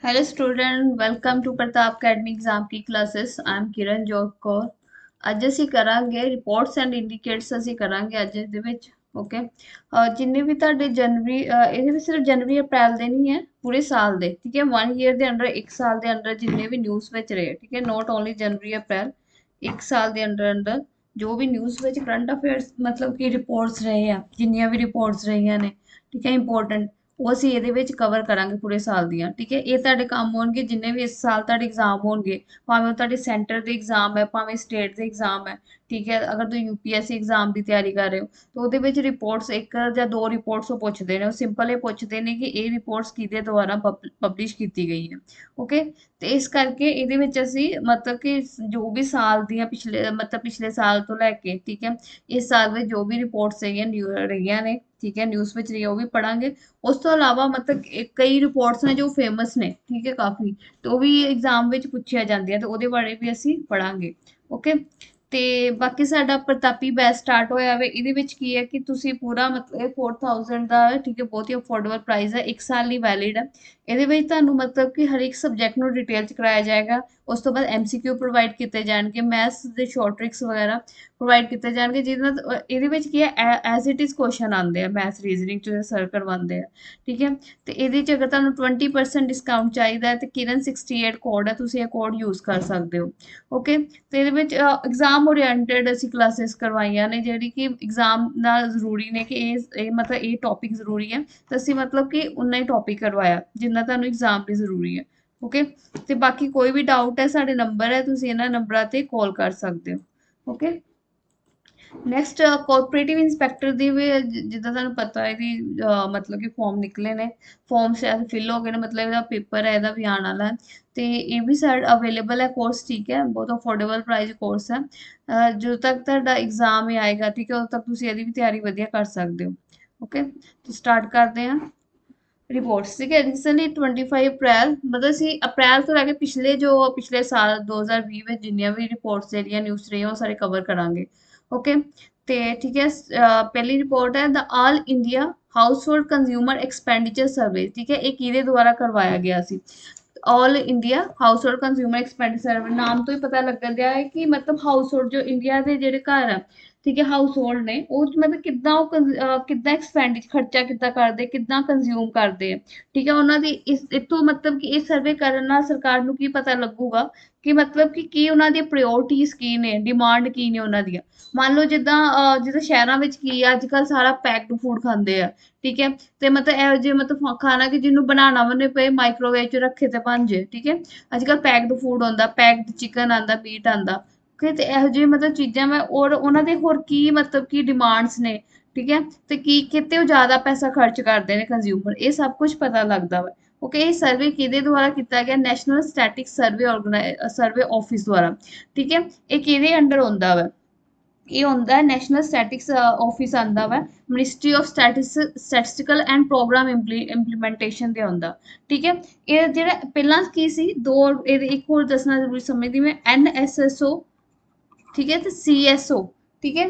Hello student welcome to Pratap academy exam की classes I am Kiran Jog Kaur. ਅੱਜ ਅਸੀਂ ਕਰਾਂਗੇ ਰਿਪੋਰਟਸ ਐਂਡ ਇੰਡੀਕੇਟਰਸ ਅਸੀਂ ਕਰਾਂਗੇ ਅੱਜ ਦੇ ਵਿੱਚ। ਓਕੇ, ਜਿੰਨੇ ਵੀ ਤੁਹਾਡੇ ਜਨਵਰੀ ਇਹਦੇ ਵਿੱਚ ਸਿਰਫ ਜਨਵਰੀ ਅਪ੍ਰੈਲ ਦੇ ਨਹੀਂ ਹੈ, ਪੂਰੇ ਸਾਲ ਦੇ। ਠੀਕ ਹੈ, 1 ਈਅਰ ਦੇ ਅੰਡਰ, 1 ਸਾਲ ਦੇ ਅੰਡਰ ਜਿੰਨੇ ਵੀ ਨਿਊਜ਼ ਵਿੱਚ ਰਹੇ। ਠੀਕ ਹੈ, ਨੋਟ ਓਨਲੀ ਜਨਵਰੀ ਅਪ੍ਰੈਲ, 1 ਸਾਲ ਦੇ ਅੰਡਰ ਅੰਡਰ ਜੋ ਵੀ ਨਿਊਜ਼ ਵਿੱਚ ਕਰੰਟ ਅਫੇਅਰਸ ਮਤਲਬ ਕਿ ਰਿਪੋਰਟਸ ਰਹੇ ਆ, ਜਿੰਨੀਆਂ ਵੀ ਰਿਪੋਰਟਸ ਰਹੀਆਂ ਨੇ, ਠੀਕ ਹੈ, ਇੰਪੋਰਟੈਂਟ, ਉਹ ਅਸੀਂ ਇਹਦੇ ਵਿੱਚ ਕਵਰ ਕਰਾਂਗੇ ਪੂਰੇ ਸਾਲ ਦੀਆਂ। ਠੀਕ ਹੈ, ਇਹ ਤੁਹਾਡੇ ਕੰਮ ਹੋਣਗੇ ਜਿੰਨੇ ਵੀ ਇਸ ਸਾਲ ਤੁਹਾਡੇ ਐਗਜ਼ਾਮ ਹੋਣਗੇ, ਭਾਵੇਂ ਉਹ ਤੁਹਾਡੇ ਸੈਂਟਰ ਦੇ ਐਗਜ਼ਾਮ ਹੈ, ਭਾਵੇਂ ਸਟੇਟ ਦੇ ਐਗਜ਼ਾਮ ਹੈ। ਠੀਕ ਹੈ, ਅਗਰ ਤੁਸੀਂ ਯੂਪੀਐਸਸੀ ਐਗਜ਼ਾਮ ਦੀ ਤਿਆਰੀ ਕਰ ਰਹੇ ਹੋ ਤਾਂ ਉਹਦੇ ਵਿੱਚ ਰਿਪੋਰਟਸ ਇੱਕ ਜਾਂ ਦੋ ਰਿਪੋਰਟਸ ਉਹ ਪੁੱਛਦੇ ਨੇ। ਉਹ ਸਿੰਪਲ ਇਹ ਪੁੱਛਦੇ ਨੇ ਕਿ ਇਹ ਰਿਪੋਰਟਸ ਕਿਹਦੇ ਦੁਆਰਾ ਪਬਲਿਸ਼ ਕੀਤੀ ਗਈ ਹੈ। ਓਕੇ, ਤੇ ਇਸ ਕਰਕੇ ਇਹਦੇ ਵਿੱਚ ਅਸੀਂ ਮਤਲਬ ਕਿ ਜੋ ਵੀ ਸਾਲ ਦੀਆਂ ਪਿਛਲੇ ਸਾਲ ਤੋਂ ਲੈ ਕੇ, ਠੀਕ ਹੈ, ਇਸ ਸਾਲ ਵਿੱਚ ਜੋ ਵੀ ਰਿਪੋਰਟਸ ਰਹੀਆਂ ਨੇ, ਠੀਕ ਹੈ, ਨਿਊਜ਼ ਵਿੱਚ ਰਹੀਆਂ, ਉਹ ਵੀ ਪੜਾਂਗੇ। ਉਸ ਤੋਂ ਇਲਾਵਾ ਮਤਲਬ ਕਈ ਰਿਪੋਰਟਸ ਨੇ ਜੋ ਫੇਮਸ ਨੇ, ਠੀਕ ਹੈ, ਕਾਫੀ, ਤੇ ਉਹ ਵੀ ਐਗਜ਼ਾਮ ਵਿੱਚ ਪੁੱਛਿਆ ਜਾਂਦੀਆਂ, ਤੇ ਉਹਦੇ ਬਾਰੇ ਵੀ ਅਸੀਂ ਪੜਾਂਗੇ। ਓਕੇ, ਤੇ ਬਾਕੀ ਸਾਡਾ ਪ੍ਰਤਾਪੀ ਬੈਚ ਸਟਾਰਟ ਹੋਇਆ ਵੇ। ਇਹਦੇ ਵਿੱਚ ਕੀ ਹੈ ਕਿ ਤੁਸੀਂ ਪੂਰਾ ਮਤਲਬ 4000 ਦਾ ਹੈ, ਠੀਕ ਹੈ, ਬਹੁਤ ਹੀ ਅਫੋਰਡੇਬਲ ਪ੍ਰਾਈਸ ਹੈ, 1 ਸਾਲ ਲਈ ਵੈਲਿਡ ਹੈ। ਇਹਦੇ ਵਿੱਚ ਤੁਹਾਨੂੰ ਮਤਲਬ ਕਿ ਹਰ ਇੱਕ ਸਬਜੈਕਟ ਨੂੰ ਡਿਟੇਲ ਚ ਕਰਾਇਆ ਜਾਏਗਾ। ਉਸ ਤੋਂ ਬਾਅਦ ਐਮਸੀਕਿਊ ਪ੍ਰੋਵਾਈਡ ਕੀਤੇ ਜਾਣਗੇ, ਮੈਥਸ ਦੇ ਸ਼ਾਰਟ ਟ੍ਰਿਕਸ ਵਗੈਰਾ ਪ੍ਰੋਵਾਈਡ ਕੀਤੇ ਜਾਣਗੇ, ਜਿਹਦੇ ਨਾਲ ਇਹਦੇ ਵਿੱਚ ਕੀ ਹੈ, ਐਜ਼ ਇਟ ਇਜ਼ ਕੁਐਸਚਨ ਆਉਂਦੇ ਆ, ਮੈਥਸ ਰੀਜ਼ਨਿੰਗ ਚ ਸਰ ਕਰਵਾਉਂਦੇ ਆ। ਠੀਕ ਹੈ, ਤੇ ਇਹਦੇ ਚ ਅਗਰ ਤੁਹਾਨੂੰ 20% ਡਿਸਕਾਊਂਟ ਚਾਹੀਦਾ ਹੈ ਤੇ ਕਿਰਨ 68 ਕੋਡ ਹੈ, ਤੁਸੀਂ ਇਹ ਕੋਡ ਯੂਜ਼ ਕਰ ਸਕਦੇ ਹੋ। ਓਕੇ, ਤੇ ਇਹਦੇ ਵਿੱਚ ਐਗਜ਼ਾਮ ਓਰੀਐਂਟਡ ਅਸੀਂ ਕਲਾਸਿਸ ਕਰਵਾਈਆਂ ਨੇ, ਜਿਹੜੀ ਕਿ ਐਗਜ਼ਾਮ ਨਾਲ ਜ਼ਰੂਰੀ ਨੇ ਕਿ ਇਹ ਮਤਲਬ ਇਹ ਟੌਪਿਕ ਜ਼ਰੂਰੀ ਹੈ, ਤਾਂ ਅਸੀਂ ਮਤਲਬ ਕਿ ਉਨਾ ਹੀ ਟੌਪਿਕ ਕਰਵਾਇਆ ਜਿੰਨਾ ਤੁਹਾਨੂੰ ਐਗਜ਼ਾਮ ਲਈ ਜ਼ਰੂਰੀ ਹੈ। ਓਕੇ, ਤੇ ਬਾਕੀ ਕੋਈ ਵੀ ਡਾਊਟ ਹੈ, ਸਾਡੇ ਨੰਬਰ ਹੈ, ਤੁਸੀਂ ਇਹਨਾਂ ਨੰਬਰਾਂ ਤੇ ਕਾਲ ਕਰ ਸਕਦੇ ਹੋ। ਓਕੇ, ਨੈਕਸਟ ਕੋਆਪਰੇਟਿਵ ਇੰਸਪੈਕਟਰ ਦੀ ਵੀ ਜਿੱਦਾਂ ਤੁਹਾਨੂੰ ਪਤਾ ਹੈ ਕਿ ਮਤਲਬ ਕਿ ਫਾਰਮ ਨਿਕਲੇ ਨੇ, ਫਾਰਮ ਸ਼ਾਇਦ ਫਿਲ ਹੋ ਗਏ ਨੇ, ਮਤਲਬ ਇਹਦਾ ਪੇਪਰ ਹੈ, ਇਹਦਾ ਵੀ ਆਉਣ ਵਾਲਾ ਹੈ। ਤੇ ਇਹ ਵੀ ਸਾਡ ਅਵੇਲੇਬਲ ਹੈ ਕੋਰਸ, ਠੀਕ ਹੈ, ਬਹੁਤ ਅਫੋਰਡੇਬਲ ਪ੍ਰਾਈਸ ਕੋਰਸ ਹੈ। ਜਦੋਂ ਤੱਕ ਤੁਹਾਡਾ ਐਗਜ਼ਾਮ ਹੀ ਆਏਗਾ, ਠੀਕ ਹੈ, ਉਦੋਂ ਤੱਕ ਤੁਸੀਂ ਇਹਦੀ ਵੀ ਤਿਆਰੀ ਵਧੀਆ ਕਰ ਸਕਦੇ ਹੋ। ਓਕੇ, ਤੇ ਸਟਾਰਟ ਕਰਦੇ ਹਾਂ ਰਿਪੋਰਟਸ। ਠੀਕ ਹੈ, ਰੀਸੈਂਟਲੀ 25 ਅਪ੍ਰੈਲ, ਮਤਲਬ ਅਸੀਂ ਅਪ੍ਰੈਲ ਤੋਂ ਲੈ ਕੇ ਪਿਛਲੇ ਸਾਲ 2020 ਵਿੱਚ ਜਿੰਨੀਆਂ ਵੀ ਰਿਪੋਰਟਸ ਜਿਹੜੀਆਂ ਨਿਊਜ਼ ਰਹੀਆਂ ਉਹ ਸਾਰੇ ਕਵਰ ਕਰਾਂਗੇ। ਓਕੇ, ਤੇ ਠੀਕ ਹੈ, ਪਹਿਲੀ ਰਿਪੋਰਟ ਹੈ the all India household consumer expenditure survey. ਠੀਕ ਹੈ, ਇਹ ਕਿਹਦੇ ਦੁਆਰਾ ਕਰਵਾਇਆ ਗਿਆ ਸੀ? All India household consumer expenditure survey, ਨਾਮ ਤੋਂ ਹੀ ਪਤਾ ਲੱਗਣ ਦਿਆ ਹੈ ਕਿ ਮਤਲਬ ਹਾਊਸਹੋਲਡ ਜੋ ਇੰਡੀਆ ਦੇ ਜਿਹੜੇ ਘਰ ਆ, ਠੀਕ ਹੈ, ਹਾਊਸਹੋਲਡ ਨੇ, ਉਹ ਮਤਲਬ ਕਿੱਦਾਂ ਕਿੱਦਾਂ ਖਰਚਾ ਕਿੱਦਾਂ ਕਰਦੇ, ਕਿੱਦਾਂ ਕੰਜ਼ਿਊਮ ਕਰਦੇ ਆ। ਠੀਕ ਹੈ, ਉਹਨਾਂ ਦੀ ਇੱਥੋਂ ਮਤਲਬ ਕਿ ਇਹ ਸਰਵੇ ਕਰਨ ਨਾਲ ਸਰਕਾਰ ਨੂੰ ਕੀ ਪਤਾ ਲੱਗੂਗਾ ਕਿ ਮਤਲਬ ਕਿ ਕੀ ਉਹਨਾਂ ਦੀਆਂ ਪ੍ਰਾਇਓਰਟੀਜ਼ ਕੀ ਨੇ, ਡਿਮਾਂਡ ਕੀ ਨੇ ਉਹਨਾਂ ਦੀਆਂ। ਮੰਨ ਲਓ ਜਿੱਦਾਂ ਸ਼ਹਿਰਾਂ ਵਿੱਚ ਕੀ ਆ, ਅੱਜ ਕੱਲ੍ਹ ਸਾਰਾ ਪੈਕਡ ਫੂਡ ਖਾਂਦੇ ਆ। ਠੀਕ ਹੈ, ਤੇ ਮਤਲਬ ਇਹੋ ਜਿਹੇ ਮਤਲਬ ਖਾਣਾ ਕਿ ਜਿਹਨੂੰ ਬਣਾਉਣਾ ਵੀ ਪਏ, ਮਾਈਕ੍ਰੋਵੇਵ ਚ ਰੱਖੇ ਤੇ ਬਣ ਜੇ। ਠੀਕ ਹੈ, ਅੱਜ ਕੱਲ੍ਹ ਪੈਕਡ ਫੂਡ ਆਉਂਦਾ, ਪੈਕਡ ਚਿਕਨ ਆਉਂਦਾ, ਮੀਟ ਆਉਂਦਾ। ਓਕੇ, ਤੇ ਇਹੋ ਜਿਹੀ ਮਤਲਬ ਚੀਜ਼ਾਂ ਮੈਂ ਔਰ ਉਹਨਾਂ ਦੇ ਹੋਰ ਕੀ ਮਤਲਬ ਕੀ ਡਿਮਾਂਡਸ ਨੇ। ਠੀਕ ਹੈ, ਤੇ ਕੀ ਕਿਤੇ ਉਹ ਜ਼ਿਆਦਾ ਪੈਸਾ ਖਰਚ ਕਰਦੇ ਨੇ ਕੰਜ਼ਿਊਮਰ, ਇਹ ਸਭ ਕੁਝ ਪਤਾ ਲੱਗਦਾ ਵਾ। ਓਕੇ, ਇਹ ਸਰਵੇ ਕਿਹਦੇ ਦੁਆਰਾ ਕੀਤਾ ਗਿਆ? ਨੈਸ਼ਨਲ ਸਟੈਟਿਕ ਸਰਵੇ ਆਫਿਸ ਦੁਆਰਾ। ਠੀਕ ਹੈ, ਇਹ ਕਿਹਦੇ ਅੰਡਰ ਹੁੰਦਾ ਵਾ? ਇਹ ਹੁੰਦਾ ਹੈ ਨੈਸ਼ਨਲ ਸਟੈਟਿਕਸ ਆਫਿਸ ਆਉਂਦਾ ਵਾ, ministry of statistical and programme implementation ਦੇ ਆਉਂਦਾ। ਠੀਕ ਹੈ, ਇਹ ਜਿਹੜਾ ਪਹਿਲਾਂ ਕੀ ਸੀ, ਦੋ ਇਹਦੇ ਇੱਕ ਹੋਰ ਦੱਸਣਾ ਜ਼ਰੂਰੀ ਸਮਝਦੀ ਮੈਂ, NSSO, ਠੀਕ ਹੈ, ਤੇ CSO। ਠੀਕ ਹੈ,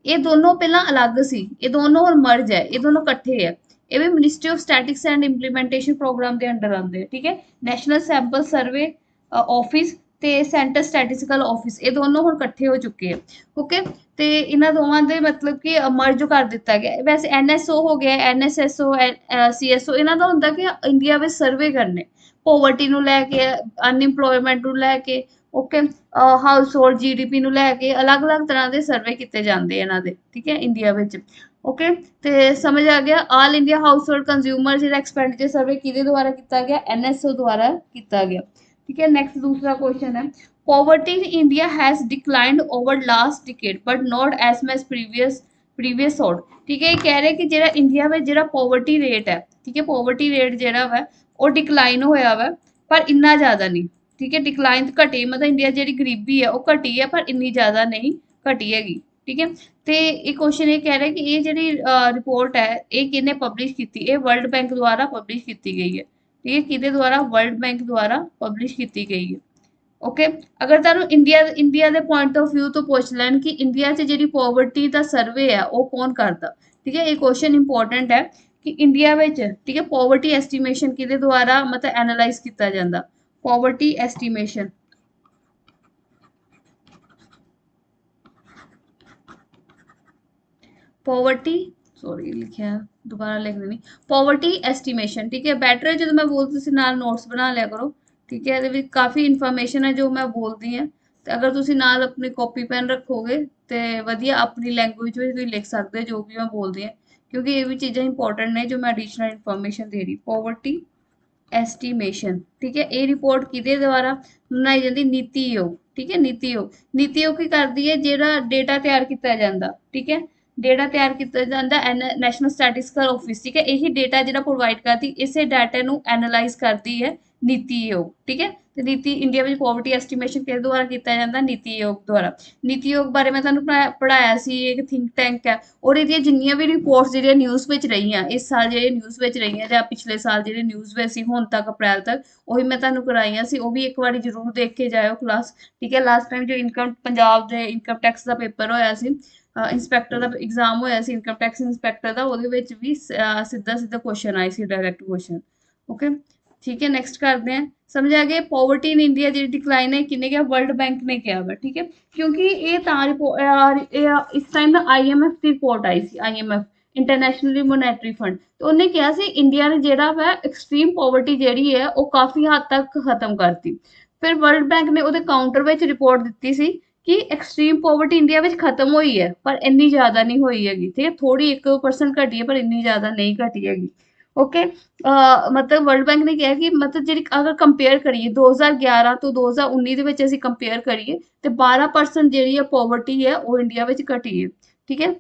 ਇਹ ਦੋਨੋਂ ਪਹਿਲਾਂ ਅਲੱਗ ਸੀ, ਇਹ ਦੋਨੋਂ ਹੁਣ ਮਰਜ ਹੈ, ਇਹ ਦੋਨੋਂ ਇਕੱਠੇ ਹੈ। ਇਹ ਵੀ ministry of statics and implementation programme ਦੇ ਅੰਡਰ ਆਉਂਦੇ ਆ। ਠੀਕ ਹੈ, ਨੈਸ਼ਨਲ ਸੈਂਪਲ ਸਰਵੇ ਆਫਿਸ ਤੇ ਸੈਂਟਰ ਸਟੈਟਿਸਟੀਕਲ ਆਫਿਸ, ਇਹ ਦੋਨੋਂ ਹੁਣ ਇਕੱਠੇ ਹੋ ਚੁੱਕੇ ਆ। ਓਕੇ, ਤੇ ਇਹਨਾਂ ਦੋਵਾਂ ਦੇ ਮਤਲਬ ਕਿ ਮਰਜ ਕਰ ਦਿੱਤਾ ਗਿਆ। ਵੈਸੇ NSO ਹੋ ਗਿਆ, NSSO, CSO, ਇਹਨਾਂ ਦਾ ਹੁੰਦਾ ਕਿ ਇੰਡੀਆ ਵਿੱਚ ਸਰਵੇ ਕਰਨੇ, ਪੋਵਰਟੀ ਨੂੰ ਲੈ ਕੇ, ਅਨਇੰਪਲੋਇਮੈਂਟ ਨੂੰ ਲੈ ਕੇ, ਓਕੇ, ਹਾਊਸ ਹੋਲਡ GDP ਨੂੰ ਲੈ ਕੇ ਅਲੱਗ-ਅਲੱਗ ਤਰ੍ਹਾਂ ਦੇ ਸਰਵੇ ਕੀਤੇ ਜਾਂਦੇ ਇਹਨਾਂ ਦੇ। ਠੀਕ ਹੈ, ਇੰਡੀਆ ਵਿੱਚ। ਓਕੇ, ਤੇ ਸਮਝ ਆ ਗਿਆ, all India house hold consumer ਜਿਹੜਾ ਐਕਸਪੈਂਡੀਚਰ ਸਰਵੇ ਕਿਹਦੇ ਦੁਆਰਾ ਕੀਤਾ ਗਿਆ? NSO ਦੁਆਰਾ ਕੀਤਾ ਗਿਆ। ਠੀਕ ਹੈ, ਨੈਕਸਟ ਦੂਸਰਾ ਕੁਐਸਚਨ ਹੈ, poverty in India has declined over last decade but not as much previous thought। ਠੀਕ ਹੈ, ਇਹ ਕਹਿ ਰਹੇ ਕਿ ਜਿਹੜਾ ਇੰਡੀਆ ਵਿੱਚ ਜਿਹੜਾ ਪੋਵਰਟੀ ਰੇਟ ਹੈ, ਠੀਕ ਹੈ, ਪੋਵਰਟੀ ਰੇਟ ਜਿਹੜਾ ਵਾ ਉਹ ਡਿਕਲਾਈਨ ਹੋਇਆ ਵਾ, ਪਰ ਇੰਨਾ ਜ਼ਿਆਦਾ ਨਹੀਂ। ਠੀਕ ਹੈ, ਡਿਕਲਾਈਨ ਘਟੀ, ਮਤਲਬ ਇੰਡੀਆ ਜਿਹੜੀ ਗਰੀਬੀ ਹੈ ਉਹ ਘਟੀ ਹੈ, ਪਰ ਇੰਨੀ ਜ਼ਿਆਦਾ ਨਹੀਂ ਘਟੀ ਹੈਗੀ। ਠੀਕ ਹੈ, ਤੇ ਇਹ ਕੁਐਸਚਨ ਇਹ ਕਹਿ ਰਿਹਾ ਕਿ ਇਹ ਜਿਹੜੀ ਰਿਪੋਰਟ ਹੈ ਇਹ ਕਿਹਨੇ ਪਬਲਿਸ਼ ਕੀਤੀ? ਇਹ ਵਰਲਡ ਬੈਂਕ ਦੁਆਰਾ ਪਬਲਿਸ਼ ਕੀਤੀ ਗਈ ਹੈ। ਠੀਕ ਹੈ, ਕਿਹਦੇ ਦੁਆਰਾ? ਵਰਲਡ ਬੈਂਕ ਦੁਆਰਾ ਪਬਲਿਸ਼ ਕੀਤੀ ਗਈ ਹੈ। ਓਕੇ, ਅਗਰ ਤੁਹਾਨੂੰ ਇੰਡੀਆ ਦੇ ਪੁਆਇੰਟ ਆਫ View ਤੋਂ ਪੁੱਛ ਲੈਣ ਕਿ ਇੰਡੀਆ 'ਚ ਜਿਹੜੀ ਪੋਵਰਟੀ ਦਾ ਸਰਵੇ ਹੈ ਉਹ ਕੌਣ ਕਰਦਾ? ਠੀਕ ਹੈ, ਇਹ ਕੁਐਸਚਨ ਇੰਪੋਰਟੈਂਟ ਹੈ कि इंडिया विच ठीक है पॉवर्टी एस्टीमेशन किहदे द्वारा मतलब एनालाइज किया जाता पॉवर्टी एस्टीमेशन पॉवर्टी सॉरी लिखा दोबारा लिख देनी पॉवर्टी एस्टीमेशन ठीक है बैटर है जो मैं बोलती सी नाल नोट्स बना लिया करो ठीक है ਇਹਦੇ काफ़ी इन्फॉर्मेशन है जो मैं बोलती ਹਾਂ ਤੇ ਅਗਰ ਤੁਸੀਂ ਨਾਲ ਆਪਣੀ ਕਾਪੀ ਪੈਨ ਰੱਖੋਗੇ ਤੇ ਵਧੀਆ ਆਪਣੀ ਲੈਂਗੁਏਜ ਵਿੱਚ ਤੁਸੀਂ ਲਿਖ ਸਕਦੇ ਹੋ ਜੋ ਵੀ ਮੈਂ ਬੋਲਦੀ ਹਾਂ ਕਿਉਂਕਿ ਇਹ ਵੀ ਚੀਜ਼ਾਂ ਇੰਪੋਰਟੈਂਟ ਨੇ ਜੋ ਮੈਂ ਐਡੀਸ਼ਨਲ ਇਨਫੋਰਮੇਸ਼ਨ ਦੇ ਰਹੀ ਪੋਵਰਟੀ ਐਸਟੀਮੇਸ਼ਨ ਠੀਕ ਹੈ ਇਹ ਰਿਪੋਰਟ ਕਿਹਦੇ ਦੁਆਰਾ ਬਣਾਈ ਜਾਂਦੀ ਨੀਤੀ ਆਯੋਗ ਠੀਕ ਹੈ ਨੀਤੀ ਆਯੋਗ ਕੀ ਕਰਦੀ ਹੈ ਜਿਹੜਾ ਡੇਟਾ ਤਿਆਰ ਕੀਤਾ ਜਾਂਦਾ ਠੀਕ ਹੈ ਡੇਟਾ ਤਿਆਰ ਕੀਤਾ ਜਾਂਦਾ ਨੈਸ਼ਨਲ ਸਟੈਟਿਸਟਿਕਲ ਆਫਿਸ ਠੀਕ ਹੈ ਇਹੀ ਡੇਟਾ ਜਿਹੜਾ ਪ੍ਰੋਵਾਈਡ ਕਰਦੀ ਇਸੇ ਡਾਟਾ ਨੂੰ ਐਨਾਲਾਈਜ਼ ਕਰਦੀ ਹੈ ਨੀਤੀ ਆਯੋਗ ਠੀਕ ਹੈ ਤੇ ਨੀਤੀ ਇੰਡੀਆ ਵਿੱਚ ਪੋਵਰਟੀ ਐਸਟੀਮੇਸ਼ਨ ਕਿਸ ਦੁਆਰਾ ਕੀਤਾ ਜਾਂਦਾ ਨੀਤੀ ਆਯੋਗ ਦੁਆਰਾ ਨੀਤੀ ਆਯੋਗ ਬਾਰੇ ਮੈਂ ਤੁਹਾਨੂੰ ਪੜਾਇਆ ਸੀ ਇੱਕ ਥਿੰਕ ਟੈਂਕ ਹੈ ਔਰ ਇਹਦੀਆਂ ਜਿੰਨੀਆਂ ਵੀ ਰਿਪੋਰਟਸ ਜਿਹੜੀਆਂ ਨਿਊਜ਼ ਵਿੱਚ ਰਹੀਆਂ ਇਸ ਸਾਲ ਜਿਹੜੇ ਨਿਊਜ਼ ਵਿੱਚ ਰਹੀਆਂ ਜਾਂ ਪਿਛਲੇ ਸਾਲ ਜਿਹੜੇ ਨਿਊਜ਼ ਵਿੱਚ ਸੀ ਹੁਣ ਤੱਕ ਅਪ੍ਰੈਲ ਤੱਕ ਉਹੀ ਮੈਂ ਤੁਹਾਨੂੰ ਕਰਾਈਆਂ ਸੀ ਉਹ ਵੀ ਇੱਕ ਵਾਰੀ ਜ਼ਰੂਰ ਦੇਖ ਕੇ ਜਾਇਓ ਕਲਾਸ ਠੀਕ ਹੈ ਲਾਸਟ ਟਾਈਮ ਜੋ ਇਨਕਮ ਪੰਜਾਬ ਦੇ ਇਨਕਮ ਟੈਕਸ ਦਾ ਪੇਪਰ ਹੋਇਆ ਸੀ ਇੰਸਪੈਕਟਰ ਦਾ ਐਗਜ਼ਾਮ ਹੋਇਆ ਸੀ ਇਨਕਮ ਟੈਕਸ ਇੰਸਪੈਕਟਰ ਦਾ ਉਹਦੇ ਵਿੱਚ ਵੀ ਸਿੱਧਾ ਸਿੱਧਾ ਕੁਐਸਚਨ ਆਏ ਸੀ ਡਾਇਰੈਕਟ ਕੁਐਸਚਨ ਓਕੇ ठीक है नेक्स्ट करते हैं समझ आ गया पॉवर्टी इन इंडिया जी डिक्लाइन है किन्ने क्या वर्ल्ड बैंक ने किया वा ठीक है क्योंकि ये इस टाइम ना IMF की रिपोर्ट आई सी IMF इंटरनेशनल मोनेटरी फंड तो उन्हें कहा सी इंडिया ने जेड़ा वा एक्सट्रीम पॉवर्टी जेड़ी है वो काफ़ी हद तक खत्म करती फिर वर्ल्ड बैंक ने ਉਹਦੇ काउंटर ਵਿੱਚ ਰਿਪੋਰਟ ਦਿੱਤੀ ਸੀ कि एक्सट्रीम पॉवर्टी इंडिया में खत्म हुई है पर इन्नी ज़्यादा नहीं हुई हैगी ठीक है थोड़ी 1% घटी है पर इन्नी ज़्यादा नहीं घटी हैगी ओके मतलब वर्ल्ड बैंक ने कहा कि मतलब जी अगर कंपेयर करिए 2011 तो 2019 ਦੇ ਵਿੱਚ ਅਸੀਂ ਕੰਪੇਅਰ ਕਰੀਏ ਤੇ 12% ਜਿਹੜੀ ਹੈ ਪੋਵਰਟੀ ਹੈ ਉਹ ਇੰਡੀਆ ਵਿੱਚ ਘਟੀ ਹੈ ਠੀਕ ਹੈ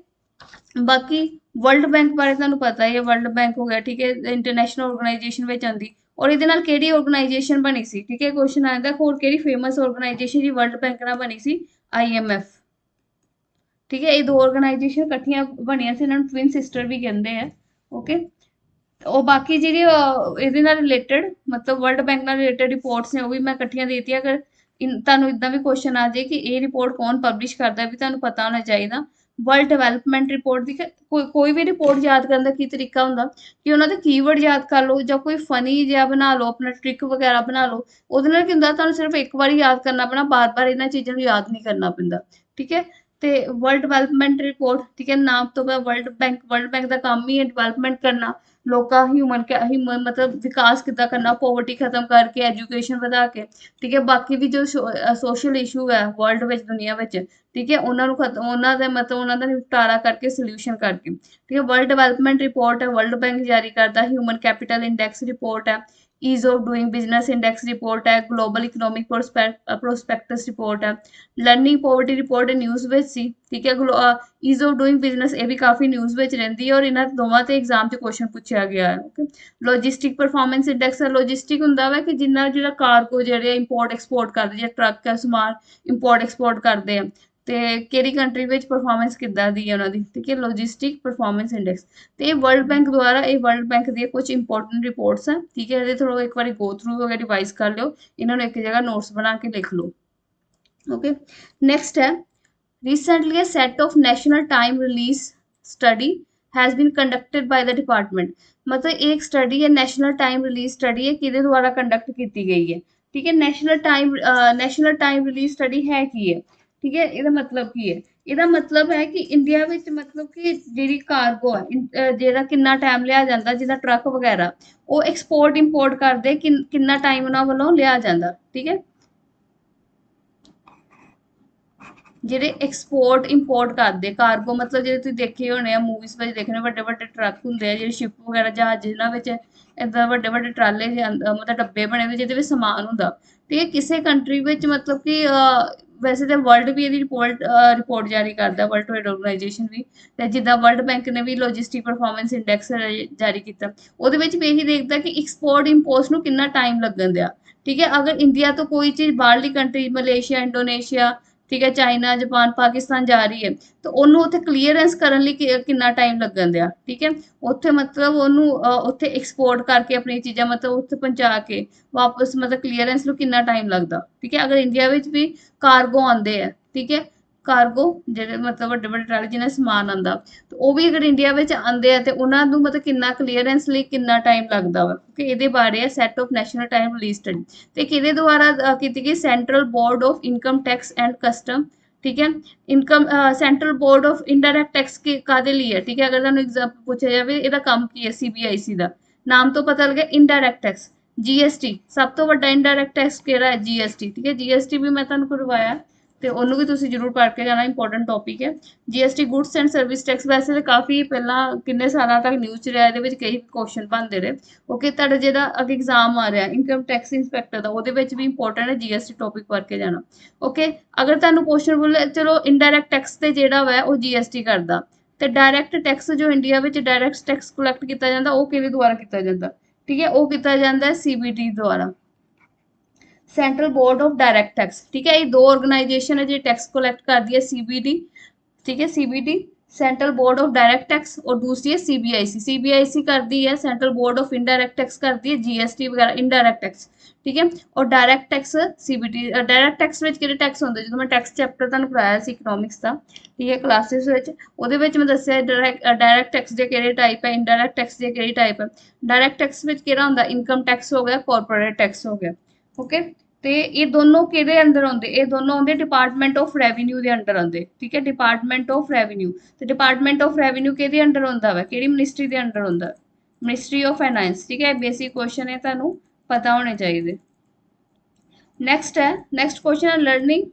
ਬਾਕੀ ਵਰਲਡ ਬੈਂਕ ਬਾਰੇ ਤੁਹਾਨੂੰ ਪਤਾ ਹੀ ਹੈ ਵਰਲਡ ਬੈਂਕ ਹੋ ਗਿਆ ਠੀਕ ਹੈ ਇੰਟਰਨੈਸ਼ਨਲ ਆਰਗੇਨਾਈਜੇਸ਼ਨ ਵਿੱਚ ਆਉਂਦੀ ਔਰ ਇਹਦੇ ਨਾਲ ਕਿਹੜੀ ਆਰਗੇਨਾਈਜੇਸ਼ਨ ਬਣੀ ਸੀ ਠੀਕ ਹੈ ਕੁਐਸਚਨ ਆਉਂਦਾ ਹੋਰ ਕਿਹੜੀ ਫੇਮਸ ਆਰਗੇਨਾਈਜੇਸ਼ਨ ਜੀ ਵਰਲਡ ਬੈਂਕ ਨਾਲ ਬਣੀ ਸੀ IMF ਠੀਕ ਹੈ ਇਹ ਦੋ ਆਰਗੇਨਾਈਜੇਸ਼ਨ ਇਕੱਠੀਆਂ ਬਣੀਆਂ ਸੀ ਇਹਨਾਂ ਨੂੰ ਟਵਿਨ ਸਿਸਟਰ ਵੀ ਕਹਿੰਦੇ ਆ ਓਕੇ ਉਹ ਬਾਕੀ ਜਿਹੜੀ ਇਹਦੇ ਨਾਲ ਰਿਲੇਟਡ ਮਤਲਬ ਵਰਲਡ ਬੈਂਕ ਨਾਲ ਰਿਲੇਟਡ ਰਿਪੋਰਟਸ ਨੇ ਉਹ ਵੀ ਮੈਂ ਇਕੱਠੀਆਂ ਦੇ ਦਿੱਤੀਆਂ ਅਗਰ ਤੁਹਾਨੂੰ ਇਦਾਂ ਵੀ ਕੁਐਸਚਨ ਆ ਜਾਏ ਕਿ ਇਹ ਰਿਪੋਰਟ ਕੌਣ ਪਬਲਿਸ਼ ਕਰਦਾ ਵੀ ਤੁਹਾਨੂੰ ਪਤਾ ਹੋਣਾ ਚਾਹੀਦਾ ਵਰਲਡ ਡਿਵੈਲਪਮੈਂਟ ਰਿਪੋਰਟ ਦੀ ਕੋਈ ਵੀ ਰਿਪੋਰਟ ਯਾਦ ਕਰਨ ਦਾ ਕੀ ਤਰੀਕਾ ਹੁੰਦਾ ਕਿ ਉਹਨਾਂ ਦੇ ਕੀਵਰਡ ਯਾਦ ਕਰ ਲਓ ਜਾਂ ਕੋਈ ਫਨੀ ਜਿਹਾ ਬਣਾ ਲਓ ਆਪਣਾ ਟ੍ਰਿਕ ਵਗੈਰਾ ਬਣਾ ਲਓ ਉਹਦੇ ਨਾਲ ਕੀ ਹੁੰਦਾ ਤੁਹਾਨੂੰ ਸਿਰਫ ਇੱਕ ਵਾਰੀ ਯਾਦ ਕਰਨਾ ਪੈਣਾ ਬਾਰ-ਬਾਰ ਇਹਨਾਂ ਚੀਜ਼ਾਂ ਨੂੰ ਯਾਦ ਨਹੀਂ ਕਰਨਾ ਪੈਂਦਾ ਠੀਕ ਹੈ ਤੇ ਵਰਲਡ ਡਿਵੈਲਪਮੈਂਟ ਰਿਪੋਰਟ ਠੀਕ ਹੈ ਨਾਮ ਤੋਂ ਬਾਅਦ ਵਰਲਡ ਬੈਂਕ ਦਾ ਕੰਮ ਹੀ ਹੈ ਡਿਵੈਲਪਮੈਂਟ ਕਰਨਾ ਲੋਕਾਂ ਹਿਊਮਨ ਮਤਲਬ ਵਿਕਾਸ ਕਿੱਦਾਂ ਕਰਨਾ ਪੋਵਰਟੀ ਖਤਮ ਕਰਕੇ ਐਜੂਕੇਸ਼ਨ ਵਧਾ ਕੇ ਠੀਕ ਹੈ ਬਾਕੀ ਵੀ ਜੋ ਸੋਸ਼ਲ ਇਸ਼ੂ ਹੈ ਵਰਲਡ ਵਿੱਚ ਦੁਨੀਆ ਵਿੱਚ ਠੀਕ ਹੈ ਉਹਨਾਂ ਨੂੰ ਉਹਨਾਂ ਦੇ ਮਤਲਬ ਉਹਨਾਂ ਦਾ ਨਿਪਟਾਰਾ ਕਰਕੇ ਸੋਲੂਸ਼ਨ ਕਰਕੇ ਠੀਕ ਹੈ ਵਰਲਡ ਡਿਵੈਲਪਮੈਂਟ ਰਿਪੋਰਟ ਹੈ ਵਰਲਡ ਬੈਂਕ ਜਾਰੀ ਕਰਦਾ ਹਿਊਮਨ ਕੈਪੀਟਲ ਇੰਡੈਕਸ ਰਿਪੋਰਟ ਹੈ ease of doing business index report ਹੈ ਗਲੋਬਲ ਇਕਨੋਮਿਕ ਪ੍ਰੋਸਪੈਕਟਸ ਰਿਪੋਰਟ ਹੈ ਲਰਨਿੰਗ ਪੋਵਰਟੀ ਰਿਪੋਰਟ ਨਿਊਜ਼ ਵਿੱਚ ਸੀ ਠੀਕ ਹੈ ਈਜ਼ ਆਫ ਡੂਇੰਗ ਬਿਜ਼ਨਸ ਇਹ ਵੀ ਕਾਫੀ ਨਿਊਜ਼ ਵਿੱਚ ਰਹਿੰਦੀ ਹੈ ਔਰ ਇਹਨਾਂ ਦੋਵਾਂ ਤੇ ਐਗਜ਼ਾਮ 'ਚ ਕੁਐਸਚਨ ਪੁੱਛਿਆ ਗਿਆ ਹੈ ਓਕੇ ਲੌਜਿਸਟਿਕ ਪਰਫਾਰਮੈਂਸ ਇੰਡੈਕਸ ਹੈ ਲੌਜਿਸਟਿਕ ਹੁੰਦਾ ਵਾ ਕਿ ਜਿੰਨਾ ਜਿਹੜਾ ਕਾਰਗੋ ਜਿਹੜੇ ਇੰਪੋਰਟ ਐਕਸਪੋਰਟ ਕਰਦੇ ਜਾਂ ਟਰੱਕ ਹੈ ਸਮਾਨ ਇੰਪੋਰਟ ਐਕਸਪੋਰਟ ਕਰਦੇ ਆ ਤੇ ਕਿਹੜੀ ਕੰਟਰੀ ਵਿੱਚ ਪਰਫਾਰਮੈਂਸ ਕਿੱਦਾਂ ਦੀ ਹੈ ਉਹਨਾਂ ਦੀ ਠੀਕ ਹੈ ਲੌਜਿਸਟਿਕ ਪਰਫਾਰਮੈਂਸ ਇੰਡੈਕਸ ਤੇ ਇਹ ਵਰਲਡ ਬੈਂਕ ਦੁਆਰਾ ਇਹ ਵਰਲਡ ਬੈਂਕ ਦੀਆਂ ਕੁਝ ਇੰਪੋਰਟੈਂਟ ਰਿਪੋਰਟਸ ਹੈ ਠੀਕ ਹੈ ਇਹਦੇ ਥੋੜਾ ਇੱਕ ਵਾਰੀ ਗੋ ਥਰੂ ਹੋ ਗਿਆ ਰਿਵਾਈਜ਼ ਕਰ ਲਿਓ ਇਹਨਾਂ ਨੂੰ ਇੱਕ ਜਗ੍ਹਾ ਨੋਟਸ ਬਣਾ ਕੇ ਲਿਖ ਲਓ ਓਕੇ ਨੈਕਸਟ ਹੈ recently a set of national time release study has been conducted by the department मतलब एक स्टडी है नेशनल टाइम रिलीज स्टडी है किहदे द्वारा कंडक्ट की गई है ठीक है नेशनल टाइम रिलीज स्टडी है की है ठीक है ਇਹਦਾ ਮਤਲਬ ਕੀ ਹੈ ਇਹਦਾ ਮਤਲਬ ਹੈ ਕਿ ਇੰਡੀਆ ਵਿੱਚ ਮਤਲਬ ਕਿ ਜਿਹੜੀ ਕਾਰਗੋ ਹੈ ਜਿਹੜਾ ਕਿੰਨਾ ਟਾਈਮ ਲਿਆ ਜਾਂਦਾ ਜਿਹਦਾ ਟਰੱਕ ਵਗੈਰਾ ਉਹ ਐਕਸਪੋਰਟ ਇੰਪੋਰਟ ਕਰਦੇ ਕਿੰਨਾ ਟਾਈਮ ਉਹਨਾਂ ਵੱਲੋਂ ਲਿਆ ਜਾਂਦਾ ਠੀਕ ਹੈ ਜਿਹੜੇ ਐਕਸਪੋਰਟ ਇੰਪੋਰਟ ਕਰਦੇ ਕਾਰਗੋ ਮਤਲਬ ਜਿਹੜੇ ਤੁਸੀਂ ਦੇਖੇ ਹੋਣੇ ਆ ਮੂਵੀਜ਼ ਵਿੱਚ ਦੇਖਣੇ ਵੱਡੇ ਵੱਡੇ ਟਰੱਕ ਹੁੰਦੇ ਆ ਜਿਹੜੇ ਸ਼ਿਪ ਵਗੈਰਾ ਜਹਾਜ਼ ਜਿਨ੍ਹਾਂ ਵਿੱਚ ਏਦਾਂ ਵੱਡੇ ਵੱਡੇ ਟਰਾਲੇ ਮਤਲਬ ਡੱਬੇ ਬਣੇ ਹੁੰਦੇ ਜਿਹਦੇ ਵਿੱਚ ਸਮਾਨ ਹੁੰਦਾ ਤੇ ਇਹ ਕਿਸੇ ਕੰਟਰੀ ਵਿੱਚ ਮਤਲਬ ਕਿ ਵੈਸੇ ਤਾਂ ਵਰਲਡ ਵੀ ਇਹਦੀ ਰਿਪੋਰਟ ਜਾਰੀ ਕਰਦਾ ਵਰਲਡ ਟ੍ਰੇਡ ਆਰਗੇਨਾਈਜੇਸ਼ਨ ਵੀ ਤੇ ਜਿੱਦਾਂ ਵਰਲਡ ਬੈਂਕ ਨੇ ਵੀ ਲੌਜਿਸਟਿਕ ਪਰਫਾਰਮੈਂਸ ਇੰਡੈਕਸ ਜਾਰੀ ਕੀਤਾ ਉਹਦੇ ਵਿੱਚ ਵੀ ਇਹੀ ਦੇਖਦਾ ਕਿ ਐਕਸਪੋਰਟ ਇੰਪੋਰਟ ਨੂੰ ਕਿੰਨਾ ਟਾਈਮ ਲੱਗਣ ਦਿਆ ਠੀਕ ਹੈ ਅਗਰ ਇੰਡੀਆ ਤੋਂ ਕੋਈ ਚੀਜ਼ ਬਾਹਰਲੀ ਕੰਟਰੀ ਮਲੇਸ਼ੀਆ ਇੰਡੋਨੇਸ਼ੀਆ ਠੀਕ ਹੈ ਚਾਈਨਾ ਜਾਪਾਨ ਪਾਕਿਸਤਾਨ ਜਾ ਰਹੀ ਹੈ ਤਾਂ ਉਹਨੂੰ ਉੱਥੇ ਕਲੀਅਰੈਂਸ ਕਰਨ ਲਈ ਕਿੰਨਾ ਟਾਈਮ ਲੱਗਣ ਦਿਆ ਠੀਕ ਹੈ ਉੱਥੇ ਮਤਲਬ ਉਹਨੂੰ ਉੱਥੇ ਐਕਸਪੋਰਟ ਕਰਕੇ ਆਪਣੀ ਚੀਜ਼ਾਂ ਮਤਲਬ ਉੱਥੇ ਪਹੁੰਚਾ ਕੇ ਵਾਪਸ ਮਤਲਬ ਕਲੀਅਰੈਂਸ ਨੂੰ ਕਿੰਨਾ ਟਾਈਮ ਲੱਗਦਾ ਠੀਕ ਹੈ ਅਗਰ ਇੰਡੀਆ ਵਿੱਚ ਵੀ ਕਾਰਗੋ ਆਉਂਦੇ ਆ ਠੀਕ ਹੈ ਕਾਰਗੋ ਜਿਹੜੇ ਮਤਲਬ ਵੱਡੇ ਵੱਡੇ ਟਰਾਲੇ ਜਿਹਨਾਂ 'ਚ ਸਮਾਨ ਆਉਂਦਾ, ਤੇ ਉਹ ਵੀ ਅਗਰ ਇੰਡੀਆ ਵਿੱਚ ਆਉਂਦੇ ਆ ਤੇ ਉਹਨਾਂ ਨੂੰ ਮਤਲਬ ਕਿੰਨਾ ਕਲੀਅਰੈਂਸ ਲਈ ਕਿੰਨਾ ਟਾਈਮ ਲੱਗਦਾ ਵਾ, ਕਿ ਇਹਦੇ ਬਾਰੇ ਹੈ set of national time release study. ਤੇ ਕਿਹਦੇ ਦੁਆਰਾ ਕੀਤੀ ਗਈ? Central board of income tax and custom. ਠੀਕ ਹੈ, income central board of indirect tax ਕਾਦੇ ਲਈ ਹੈ? ਠੀਕ ਹੈ, ਅਗਰ ਤੁਹਾਨੂੰ ਐਗਜ਼ਾਮਪਲ ਪੁੱਛਿਆ ਜਾਵੇ ਇਹਦਾ ਕੰਮ ਕੀ ਹੈ, ਸੀਬੀਆਈਸੀ ਦਾ ਨਾਮ ਤੋਂ ਪਤਾ ਲੱਗਿਆ ਇਨਡਾਇਰੈਕਟ ਟੈਕਸ। ਜੀਐਸਟੀ ਸਭ ਤੋਂ ਵੱਡਾ ਇਨਡਾਇਰੈਕਟ ਟੈਕਸ ਕਿਹੜਾ ਹੈ? ਜੀਐਸਟੀ। ਠੀਕ ਹੈ, ਜੀਐਸਟੀ ਵੀ ਮੈਂ ਤੁਹਾਨੂੰ ਕਰਵਾਇਆ ਤੇ ਉਹਨੂੰ ਵੀ ਤੁਸੀਂ ਜ਼ਰੂਰ ਪੜ੍ਹ ਕੇ ਜਾਣਾ, ਇੰਪੋਰਟੈਂਟ ਟੌਪਿਕ ਹੈ GST. Goods and service tax ਵੈਸੇ ਤਾਂ ਕਾਫੀ ਪਹਿਲਾਂ ਕਿੰਨੇ ਸਾਲਾਂ ਤੱਕ ਨਿਊਜ਼ 'ਚ ਰਿਹਾ, ਇਹਦੇ ਵਿੱਚ ਕਈ ਕੁਐਸਚਨ ਬਣਦੇ ਰਹੇ। ਓਕੇ, ਤੁਹਾਡਾ ਜਿਹੜਾ ਅੱਗੇ ਐਗਜ਼ਾਮ ਆ ਰਿਹਾ ਇਨਕਮ ਟੈਕਸ ਇੰਸਪੈਕਟਰ ਦਾ, ਉਹਦੇ ਵਿੱਚ ਵੀ ਇੰਪੋਰਟੈਂਟ ਹੈ ਜੀਐਸਟੀ ਟੌਪਿਕ ਪੜ੍ਹ ਕੇ ਜਾਣਾ। ਓਕੇ, ਅਗਰ ਤੁਹਾਨੂੰ ਕੁਐਸਚਨ ਬੋਲੇ ਚਲੋ ਇਨਡਾਇਰੈਕਟ ਟੈਕਸ ਤੇ ਜਿਹੜਾ ਵਾ ਉਹ ਜੀਐਸਟੀ ਕਰਦਾ, ਤੇ ਡਾਇਰੈਕਟ ਟੈਕਸ ਜੋ ਇੰਡੀਆ ਵਿੱਚ ਡਾਇਰੈਕਟ ਟੈਕਸ ਕਲੈਕਟ ਕੀਤਾ ਜਾਂਦਾ ਉਹ ਕਿਹਦੇ ਦੁਆਰਾ ਕੀਤਾ ਜਾਂਦਾ? ਠੀਕ ਹੈ, ਉਹ ਕੀਤਾ ਜਾਂਦਾ ਹੈ ਸੀਬੀਡੀ ਦੁਆਰਾ, central board of direct tax. ਠੀਕ ਹੈ, ਇਹ ਦੋ ਆਰਗੇਨਾਈਜੇਸ਼ਨ ਹੈ ਜਿਹੜੀ ਟੈਕਸ ਕਲੈਕਟ ਕਰਦੀ ਹੈ, ਸੀਬੀਡੀ। ठीक है, CBD central board of direct tax, और दूसरी है सीबीआईसी। सीबीआईसी करती है central board of indirect tax करती है जीएसटी वगैरह इनडायरेक्ट टैक्स। ठीक है, और direct tax CBD. Direct tax में किहड़े टैक्स होंदे? जो मैं टैक्स चैप्टर तुहानूं पढ़ाया सी इकनॉमिक्स का, ठीक है, क्लासेस विच ਉਹਦੇ ਵਿੱਚ मैं दस्सिया डायरेक्ट टैक्स ਦੇ ਕਿਹੜੇ टाइप है, इनडायरेक्ट टैक्स ਦੇ ਕਿਹੜੀ टाइप है। डायरेक्ट टैक्स ਵਿੱਚ ਕਿਹੜਾ ਹੁੰਦਾ? ਇਨਕਮ टैक्स हो गया, कॉरपोरेट टैक्स हो गया। ओके, ਤੇ ਇਹ ਦੋਨੋਂ ਕਿਹਦੇ ਅੰਦਰ ਆਉਂਦੇ? ਇਹ ਦੋਨੋਂ ਆਉਂਦੇ ਡਿਪਾਰਟਮੈਂਟ ਆਫ ਰੈਵਨਿਊ ਦੇ ਅੰਡਰ ਆਉਂਦੇ। ਠੀਕ ਹੈ, ਡਿਪਾਰਟਮੈਂਟ ਆਫ ਰੈਵਨਿਊ। ਤੇ ਡਿਪਾਰਟਮੈਂਟ ਆਫ ਰੈਵਨਿਊ ਕਿਹਦੇ ਅੰਡਰ ਹੁੰਦਾ ਵਾ? ਕਿਹੜੀ ਮਿਨਿਸਟਰੀ ਦੇ ਅੰਡਰ ਹੁੰਦਾ? Ministry of finance. ਠੀਕ ਹੈ, ਬੇਸਿਕ ਕੁਐਸਚਨ ਹੈ, ਤੁਹਾਨੂੰ ਪਤਾ ਹੋਣੇ ਚਾਹੀਦੇ। नेक्स्ट है, नेक्स्ट क्वेश्चन है लर्निंग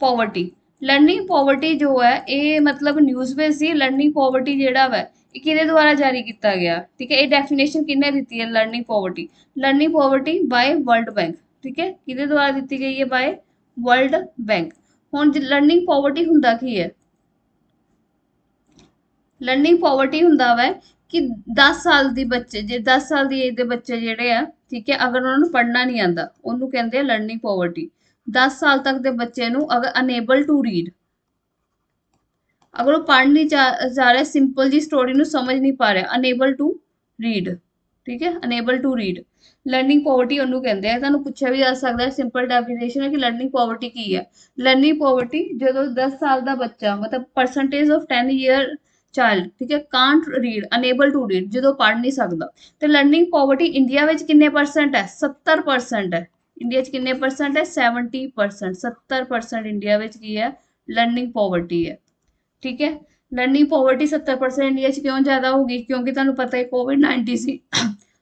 पॉवर्टी। लर्निंग पॉवर्टी जो है ये मतलब न्यूज़ ਵਿੱਚ ਸੀ। लर्निंग पॉवर्टी ਜਿਹੜਾ ਵਾ ਇਹ ਕਿਹਦੇ ਦੁਆਰਾ ਜਾਰੀ ਕੀਤਾ ਗਿਆ? ਠੀਕ ਹੈ, ਇਹ ਡੈਫੀਨੇਸ਼ਨ ਕਿਹਨੇ ਦਿੱਤੀ ਹੈ learning poverty? Learning poverty ਬਾय world bank. ਠੀਕ ਹੈ, ਕਿਹਦੇ ਦੁਆਰਾ ਦਿੱਤੀ ਗਈ ਹੈ? ਬਾय ਵਰਲਡ ਬੈਂਕ। ਹੁਣ ਲਰਨਿੰਗ ਪੋਵਰਟੀ ਹੁੰਦਾ ਕੀ ਹੈ? ਲਰਨਿੰਗ ਪੋਵਰਟੀ ਹੁੰਦਾ ਵਾ ਕਿ 10 ਸਾਲ ਦੀ ਬੱਚੇ, ਜੇ 10 ਸਾਲ ਦੀ ਏਜ ਦੇ ਬੱਚੇ ਜਿਹੜੇ ਆ, ਠੀਕ ਹੈ, ਅਗਰ ਉਹਨਾਂ ਨੂੰ ਪੜ੍ਹਨਾ ਨਹੀਂ ਆਉਂਦਾ ਉਹਨੂੰ ਕਹਿੰਦੇ ਆ ਲਰਨਿੰਗ ਪੋਵਰਟੀ। 10 ਸਾਲ ਤੱਕ ਦੇ ਬੱਚੇ ਨੂੰ ਅਗਰ ਅਨੇਬਲ ਟੂ ਰੀਡ, ਅਗਰ ਉਹ ਪੜ੍ਹ ਨਹੀਂ ਜਾ ਰਿਹਾ, ਸਿੰਪਲ ਜੀ ਸਟੋਰੀ ਨੂੰ ਸਮਝ ਨਹੀਂ ਪਾ ਰਿਹਾ, ਅਨੇਬਲ ਟੂ ਰੀਡ। ਠੀਕ ਹੈ, unable to read learning poverty ਉਹਨੂੰ ਕਹਿੰਦੇ ਆ। ਤੁਹਾਨੂੰ ਪੁੱਛਿਆ ਵੀ ਜਾ ਸਕਦਾ ਹੈ, ਸਿੰਪਲ ਡੈਫੀਨੇਸ਼ਨ ਹੈ ਕਿ ਲਰਨਿੰਗ ਪੋਵਰਟੀ ਕੀ ਹੈ। ਲਰਨਿੰਗ ਪੋਵਰਟੀ ਜਦੋਂ 10 ਸਾਲ ਦਾ ਬੱਚਾ ਮਤਲਬ ਪਰਸੈਂਟੇਜ ਆਫ 10 ਈਅਰ ਚਾਈਲਡ, ਠੀਕ ਹੈ, can't read, unable to read, ਜਦੋਂ ਪੜ੍ਹ ਨਹੀਂ ਸਕਦਾ। ਤੇ ਲਰਨਿੰਗ ਪੋਵਰਟੀ ਇੰਡੀਆ ਵਿੱਚ ਕਿੰਨੇ ਪਰਸੈਂਟ ਹੈ? 70% ਹੈ। ਇੰਡੀਆ 'ਚ ਕਿੰਨੇ ਪਰਸੈਂਟ ਹੈ? 70%। 70% ਇੰਡੀਆ ਵਿੱਚ ਕੀ ਹੈ? ਲਰਨਿੰਗ ਪੋਵਰਟੀ ਹੈ। ठीक है, लर्निंग पॉवर्टी 70% इंडिया च क्यों ज्यादा होगी? क्योंकि तुहानूं पता है कोविड-19 सी,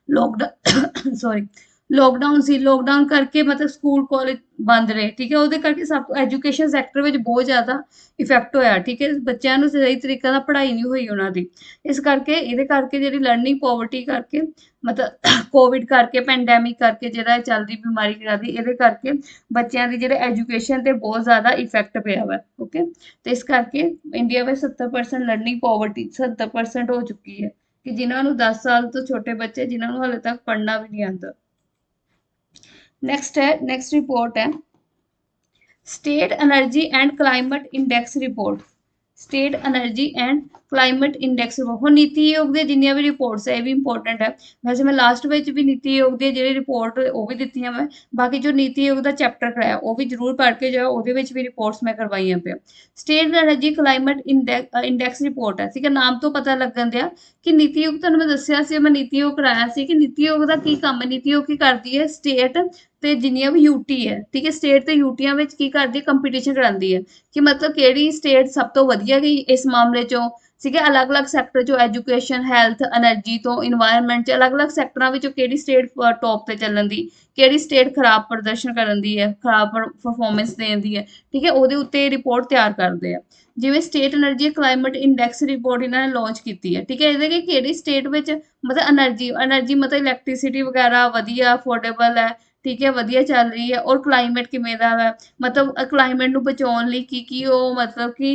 लॉकडाउन सॉरी लॉकडाउन सी, लॉकडाउन करके मतलब स्कूल कॉलेज बंद रहे। ठीक है, ਉਹਦੇ ਕਰਕੇ ਸਭ ਐਜੂਕੇਸ਼ਨ ਸੈਕਟਰ ਵਿੱਚ ਬਹੁਤ ਜ਼ਿਆਦਾ ਇਫੈਕਟ ਹੋਇਆ। ਠੀਕ ਹੈ, ਬੱਚਿਆਂ ਨੂੰ ਸਹੀ ਤਰੀਕੇ ਨਾਲ ਪੜ੍ਹਾਈ ਨਹੀਂ ਹੋਈ ਉਹਨਾਂ ਦੀ। ਇਸ ਕਰਕੇ ਇਹਦੇ ਕਰਕੇ ਜਿਹੜੀ ਲਰਨਿੰਗ ਪੋਵਰਟੀ ਕਰਕੇ ਮਤਲਬ ਕੋਵਿਡ ਕਰਕੇ, ਪੈਂਡੈਮਿਕ ਕਰਕੇ ਜਿਹੜਾ ਚੱਲਦੀ ਬਿਮਾਰੀ ਚੱਲਦੀ, ਇਹਦੇ ਕਰਕੇ ਬੱਚਿਆਂ ਦੀ ਜਿਹੜੇ ਐਜੂਕੇਸ਼ਨ ਤੇ ਬਹੁਤ ਜ਼ਿਆਦਾ ਇਫੈਕਟ ਪਿਆ ਵਾ। ਓਕੇ, ਤੇ ਇਸ ਕਰਕੇ ਇੰਡੀਆ ਵਿੱਚ 70% ਲਰਨਿੰਗ ਪੋਵਰਟੀ 70% ਹੋ ਚੁੱਕੀ ਹੈ ਕਿ ਜਿਨ੍ਹਾਂ ਨੂੰ 10 ਸਾਲ ਤੋਂ ਛੋਟੇ ਬੱਚੇ ਜਿਨ੍ਹਾਂ ਨੂੰ ਹਾਲੇ ਤੱਕ ਪੜ੍ਹਨਾ ਵੀ ਨਹੀਂ ਆਉਂਦਾ। नेक्स्ट है, नेक्स्ट रिपोर्ट है state energy and climate index report. State energy and climate index report. ਹੁਣ ਨੀਤੀ ਆਯੋਗ ਦੇ ਜਿੰਨੀਆਂ ਵੀ ਰਿਪੋਰਟਸ ਹੈ ਇਹ ਵੀ ਇੰਪੋਰਟੈਂਟ ਹੈ। ਵੈਸੇ ਮੈਂ ਲਾਸਟ ਵਿੱਚ ਵੀ ਨੀਤੀ ਆਯੋਗ ਦੀ ਜਿਹੜੀ ਰਿਪੋਰਟ ਉਹ ਵੀ ਦਿੱਤੀਆਂ ਮੈਂ, ਬਾਕੀ ਜੋ ਨੀਤੀ ਆਯੋਗ ਦਾ ਚੈਪਟਰ ਕਰਾਇਆ ਉਹ ਵੀ ਜ਼ਰੂਰ ਪੜ੍ਹ ਕੇ ਜਾਓ, ਉਹਦੇ ਵਿੱਚ ਵੀ ਰਿਪੋਰਟਸ ਮੈਂ ਕਰਵਾਈਆਂ ਪਿਆ। State energy climate index report ਹੈ। ਠੀਕ ਹੈ, ਨਾਮ ਤੋਂ ਪਤਾ ਲੱਗਣ ਦਿਆ ਕਿ ਨੀਤੀ ਆਯੋਗ, ਤੁਹਾਨੂੰ ਮੈਂ ਦੱਸਿਆ ਸੀ, ਮੈਂ ਨੀਤੀ ਆਯੋਗ ਕਰਾਇਆ ਸੀ ਕਿ ਨੀਤੀ ਆਯੋਗ ਦਾ ਕੀ ਕੰਮ ਹੈ। ਨੀਤੀ ਆਯੋਗ ਕੀ ਕਰਦੀ ਹੈ? ਸਟੇਟ ਤੇ ਜਿੰਨੀਆਂ ਵੀ ਯੂਟੀ ਹੈ, ਠੀਕ ਹੈ, ਸਟੇਟ ਤੇ ਯੂਟੀਆਂ ਵਿੱਚ ਕੀ ਕਰਦੀ ਹੈ? ਕੰਪੀਟੀਸ਼ਨ ਕਰਾਉਂਦੀ ਹੈ ਕਿ ਮਤਲਬ ਕਿਹੜੀ ਸਟੇਟ ਸਭ ਤੋਂ ਵਧੀਆ ਗਈ ਇਸ ਮਾਮਲੇ 'ਚੋਂ। ਠੀਕ ਹੈ, ਅਲੱਗ-ਅਲੱਗ ਸੈਕਟਰ 'ਚੋਂ ਐਜੂਕੇਸ਼ਨ, ਹੈਲਥ, એનર્ਜੀ ਤੋਂ ਇਨਵਾਇਰਨਮੈਂਟ 'ਚ ਅਲੱਗ-ਅਲੱਗ ਸੈਕਟਰਾਂ ਵਿੱਚੋਂ ਕਿਹੜੀ ਸਟੇਟ ਟੌਪ ਤੇ ਚੱਲਣ ਦੀ, ਕਿਹੜੀ ਸਟੇਟ ਖਰਾਬ ਪ੍ਰਦਰਸ਼ਨ ਕਰਨ ਦੀ ਹੈ, ਖਰਾਬ ਪਰਫਾਰਮੈਂਸ ਦੇਣ ਦੀ ਹੈ। ਠੀਕ ਹੈ, ਉਹਦੇ ਉੱਤੇ ਰਿਪੋਰਟ ਤਿਆਰ ਕਰਦੇ ਆ। ਜਿਵੇਂ state energy climate index report ਇਹਨਾਂ ਨੇ ਲਾਂਚ ਕੀਤੀ ਹੈ। ਠੀਕ ਹੈ, ਇਹਦੇ ਕਿ ਕਿਹੜੀ ਸਟੇਟ ਵਿੱਚ ਮਤਲਬ ਐਨਰਜੀ ਮਤਲਬ ਇਲੈਕਟ੍ਰੀਸਿਟੀ ਵਗੈਰਾ ਵਧੀਆ, ਅਫੋਰਡੇਬਲ ਹੈ। ਠੀਕ ਹੈ, ਵਧੀਆ ਚੱਲ ਰਹੀ ਹੈ। ਔਰ ਕਲਾਈਮੇਟ ਕਿਵੇਂ ਦਾ ਵਾ, ਮਤਲਬ ਕਲਾਈਮੇਟ ਨੂੰ ਬਚਾਉਣ ਲਈ ਕੀ ਉਹ ਮਤਲਬ ਕਿ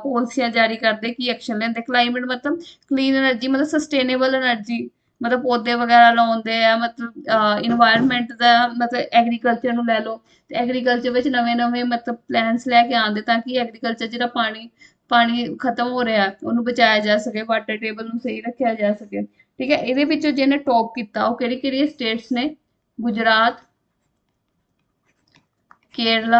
ਪਾਲਿਸੀਆਂ ਜਾਰੀ ਕਰਦੇ, ਕੀ ਐਕਸ਼ਨ ਲੈਂਦੇ। ਕਲਾਈਮੇਟ ਮਤਲਬ ਕਲੀਨ ਐਨਰਜੀ, ਮਤਲਬ ਸਸਟੇਨੇਬਲ ਐਨਰਜੀ, ਮਤਲਬ ਪੌਦੇ ਵਗੈਰਾ ਲਾਉਂਦੇ ਆ, ਮਤਲਬ ਇਨਵਾਇਰਨਮੈਂਟ ਦਾ, ਮਤਲਬ ਐਗਰੀਕਲਚਰ ਨੂੰ ਲੈ ਲਓ, ਤੇ ਐਗਰੀਕਲਚਰ ਵਿੱਚ ਨਵੇਂ-ਨਵੇਂ ਮਤਲਬ ਪਲਾਨਸ ਲੈ ਕੇ ਆਉਂਦੇ ਤਾਂ ਕਿ ਐਗਰੀਕਲਚਰ ਜਿਹੜਾ ਪਾਣੀ ਖਤਮ ਹੋ ਰਿਹਾ ਉਹਨੂੰ ਬਚਾਇਆ ਜਾ ਸਕੇ, ਵਾਟਰ ਟੇਬਲ ਨੂੰ ਸਹੀ ਰੱਖਿਆ ਜਾ ਸਕੇ। ਠੀਕ ਹੈ, ਇਹਦੇ ਵਿੱਚੋਂ ਜਿਹਨੇ ਟੌਪ ਕੀਤਾ ਉਹ ਕਿਹੜੀ ਸਟੇਟਸ ਨੇ? ਗੁਜਰਾਤ, केरला,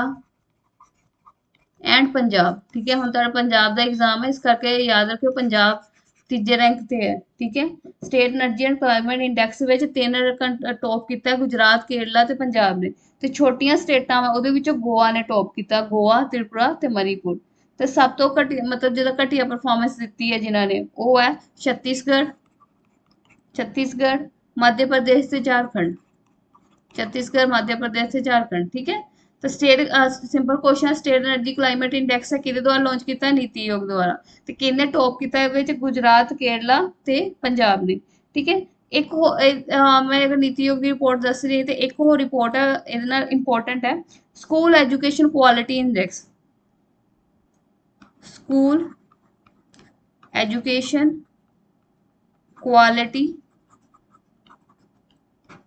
एंड पंजाब, ठीक है। हुण तुहाडा पंजाब दा एग्जाम है, इस करके याद रखियो पंजाब तीजे रैंक ते है, ठीक है। State energy and climate index which 3 top कीता गुजरात, केरला ते पंजाब ने। ते छोटियां स्टेटां वा उहदे विचों गोवा ने टॉप कीता, गोवा, त्रिपुरा ते मणिपुर। ते सब तो घटिया मतलब जिहदा घटिया परफॉर्मेंस दित्ती है जिन्हां ने, वो है छत्तीसगढ़, छत्तीसगढ़, मध्य प्रदेश ते झारखंड। छत्तीसगढ़, मध्य प्रदेश से झारखंड, ठीक है। तो state simple question, state energy climate index है किहदे द्वारा लॉन्च किया, नीति आयोग द्वारा। ते किहने टॉप किया है, गुजरात, केरला ते पंजाब ने, ठीक है। एक मैं अगर नीति आयोग की रिपोर्ट दस रही तो एक और रिपोर्ट है इहदे नाल इंपॉर्टेंट है, school education quality index, school education quality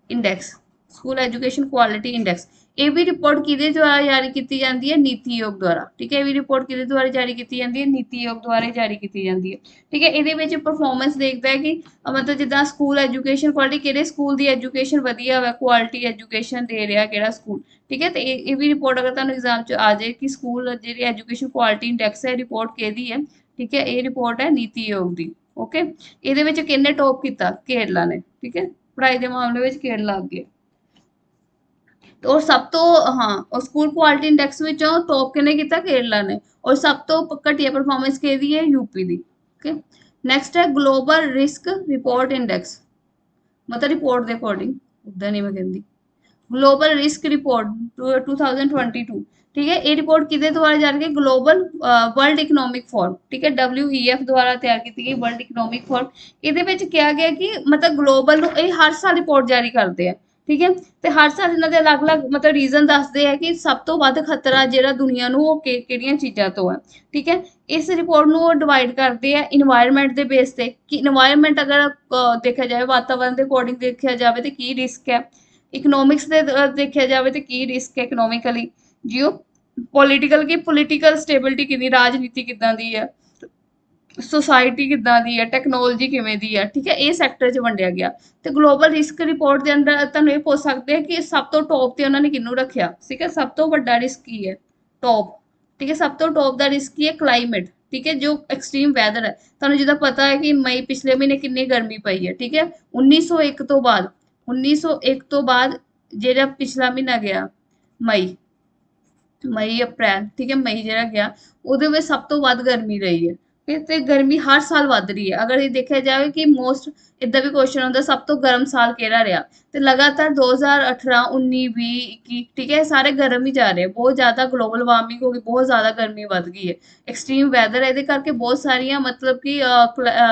index, school education quality index. ये भी रिपोर्ट किहदे द्वारा जारी की जाती है, नीति आयोग द्वारा, ठीक है। ये भी रिपोर्ट किहदे द्वारा जारी की जाती है, नीति आयोग द्वारा जारी की जाती है, ठीक है। ਇਹਦੇ ਵਿੱਚ परफॉर्मेंस देखता है कि मतलब जिदा स्कूल एजुकेशन क्वालिटी ਕਿਹੜੇ ਸਕੂਲ ਦੀ ਐਜੂਕੇਸ਼ਨ ਵਧੀਆ ਵਾ, ਕੁਆਲਿਟੀ ਐਜੂਕੇਸ਼ਨ ਦੇ ਰਿਹਾ ਕਿਹੜਾ ਸਕੂਲ, ਠੀਕ ਹੈ। ਤੇ ਇਹ ਵੀ ਰਿਪੋर्ट अगर ਤੁਹਾਨੂੰ एग्जाम ਚ ਆ ਜਾਏ ਕਿ ਸਕੂਲ ਜਿਹੜੀ ਐਜੂਕੇਸ਼ਨ ਕੁਆਲਿਟੀ ਇੰਡੈਕਸ ਹੈ, ਰਿਪੋर्ट ਕਿਹਦੀ ਹੈ, ਠੀਕ ਹੈ। ਇਹ ਰਿਪੋर्ट ਹੈ ਨੀਤੀ ਆਯੋਗ ਦੀ, ਓਕੇ। ਇਹਦੇ ਵਿੱਚ ਕਿਹਨੇ ਟੌਪ ਕੀਤਾ, ਕੇਰਲਾ ਨੇ, ਠੀਕ ਹੈ। ਪੜ੍ਹਾਈ ਦੇ ਮਾਮਲੇ ਵਿੱਚ ਕੇਰਲਾ ਅੱਗੇ। और सब तो हाँ, और स्कूल क्वालिटी इंडेक्स विचों टॉप किहने कीता, केरला ने। और सब तो घटिया परफॉर्मेंस किहदी है, यूपी दी, ओके। नैक्सट है ग्लोबल रिस्क रिपोर्ट इंडेक्स, मतलब रिपोर्ट के अकॉर्डिंग, उदा नहीं मैं कहती, ग्लोबल रिस्क रिपोर्ट 2022, ठीक है। ये रिपोर्ट किहदे द्वारा जारी की, ग्लोबल वर्ल्ड इकनॉमिक फोरम, ठीक है, WEF द्वारा तैयार की गई वर्ल्ड इकनॉमिक फोरम। ਇਹਦੇ ਵਿੱਚ ਕਿਹਾ ਗਿਆ ਕਿ मतलब ग्लोबल ਨੂੰ ਇਹ ਹਰ ਸਾਲ ਰਿਪੋर्ट ਜਾਰੀ ਕਰਦੇ ਆ, ਠੀਕ ਹੈ। ਤੇ ਹਰ ਸਾਲ ਇਹਨਾਂ ਦੇ ਅਲੱਗ-ਅਲੱਗ मतलब ਰੀਜ਼ਨ ਦੱਸਦੇ ਆ ਕਿ ਸਭ ਤੋਂ ਵੱਧ ਖਤਰਾ ਜਿਹੜਾ ਦੁਨੀਆ ਨੂੰ ਉਹ ਕਿਹੜੀਆਂ ਚੀਜ਼ਾਂ ਤੋਂ ਹੈ, ਠੀਕ ਹੈ। ਇਸ ਰਿਪੋर्ट ਨੂੰ ਉਹ ਡਿਵਾਈਡ ਕਰਦੇ ਆ ਇਨਵਾਇਰਨਮੈਂਟ ਦੇ ਬੇਸ ਤੇ ਕਿ ਇਨਵਾਇਰਨਮੈਂਟ ਅਗਰ ਦੇਖਿਆ ਜਾਵੇ, ਵਾਤਾਵਰਨ ਦੇ ਅਕੋਰਡਿੰਗ ਦੇਖਿਆ ਜਾਵੇ ਤੇ ਕੀ ਰਿਸਕ ਹੈ, ਇਕਨੋਮਿਕਸ ਦੇ ਦੇਖਿਆ ਜਾਵੇ ਤੇ ਕੀ ਰਿਸਕ ਹੈ ਇਕਨੋਮਿਕਲੀ, ਜਿਓ ਪੋਲੀਟੀਕਲ ਕੀ ਪੋਲੀਟੀਕਲ ਸਟੇਬਿਲਿਟੀ ਕਿੰਨੀ, ਰਾਜਨੀਤੀ ਕਿੱਦਾਂ ਦੀ ਹੈ, ਸੁਸਾਇਟੀ ਕਿੱਦਾਂ ਦੀ ਹੈ, ਟੈਕਨੋਲੋਜੀ ਕਿਵੇਂ ਦੀ ਹੈ, ਠੀਕ ਹੈ। ਇਹ ਸੈਕਟਰ 'ਚ ਵੰਡਿਆ ਗਿਆ। ਤੇ ਗਲੋਬਲ ਰਿਸਕ ਰਿਪੋਰਟ ਦੇ ਅੰਦਰ ਤੁਹਾਨੂੰ ਇਹ ਪੁੱਛ ਸਕਦੇ ਆ ਕਿ ਸਭ ਤੋਂ ਟੌਪ ਤੇ ਉਹਨਾਂ ਨੇ ਕਿਹਨੂੰ ਰੱਖਿਆ, ਠੀਕ ਹੈ। ਸਭ ਤੋਂ ਵੱਡਾ ਰਿਸਕ ਕੀ ਹੈ, ਟੌਪ, ਠੀਕ ਹੈ। ਸਭ ਤੋਂ ਟੌਪ ਦਾ ਰਿਸਕ ਕੀ ਹੈ, ਕਲਾਈਮੇਟ, ਠੀਕ ਹੈ, ਜੋ ਐਕਸਟ੍ਰੀਮ ਵੈਦਰ ਹੈ। ਤੁਹਾਨੂੰ ਜਿੱਦਾਂ ਪਤਾ ਹੈ ਕਿ ਮਈ ਪਿਛਲੇ ਮਹੀਨੇ ਕਿੰਨੀ ਗਰਮੀ ਪਈ ਹੈ, ਠੀਕ ਹੈ। 1901 ਤੋਂ ਬਾਅਦ, 1901 ਤੋਂ ਬਾਅਦ ਜਿਹੜਾ ਪਿਛਲਾ ਮਹੀਨਾ ਗਿਆ ਮਈ, ਮਈ ਅਪ੍ਰੈਲ, ਠੀਕ ਹੈ, ਮਈ ਜਿਹੜਾ ਗਿਆ ਉਹਦੇ ਵਿੱਚ ਸਭ ਤੋਂ ਵੱਧ ਗਰਮੀ ਰਹੀ ਹੈ। ਤੇ ਗਰਮੀ ਹਰ ਸਾਲ ਵੱਧ ਰਹੀ ਹੈ। ਅਗਰ ਇਹ ਦੇਖਿਆ ਜਾਵੇ ਕਿ ਮੋਸਟ ਇਦਾਂ ਵੀ ਕੁਐਸਚਨ ਹੁੰਦਾ ਸਭ ਤੋਂ ਗਰਮ ਸਾਲ ਕਿਹੜਾ ਰਿਹਾ, ਤੇ ਲਗਾਤਾਰ 2018 19 20 21, ਠੀਕ ਹੈ, ਸਾਰੇ ਗਰਮ ਹੀ ਜਾ ਰਹੇ, ਬਹੁਤ ਜ਼ਿਆਦਾ ਗਲੋਬਲ ਵਾਰਮਿੰਗ ਹੋ ਗਈ, ਬਹੁਤ ਜ਼ਿਆਦਾ ਗਰਮੀ ਵੱਧ ਗਈ ਹੈ, ਐਕਸਟ੍ਰੀਮ ਵੈਦਰ ਹੈ। ਇਹਦੇ ਕਰਕੇ ਬਹੁਤ ਸਾਰੀਆਂ मतलब ਕਿ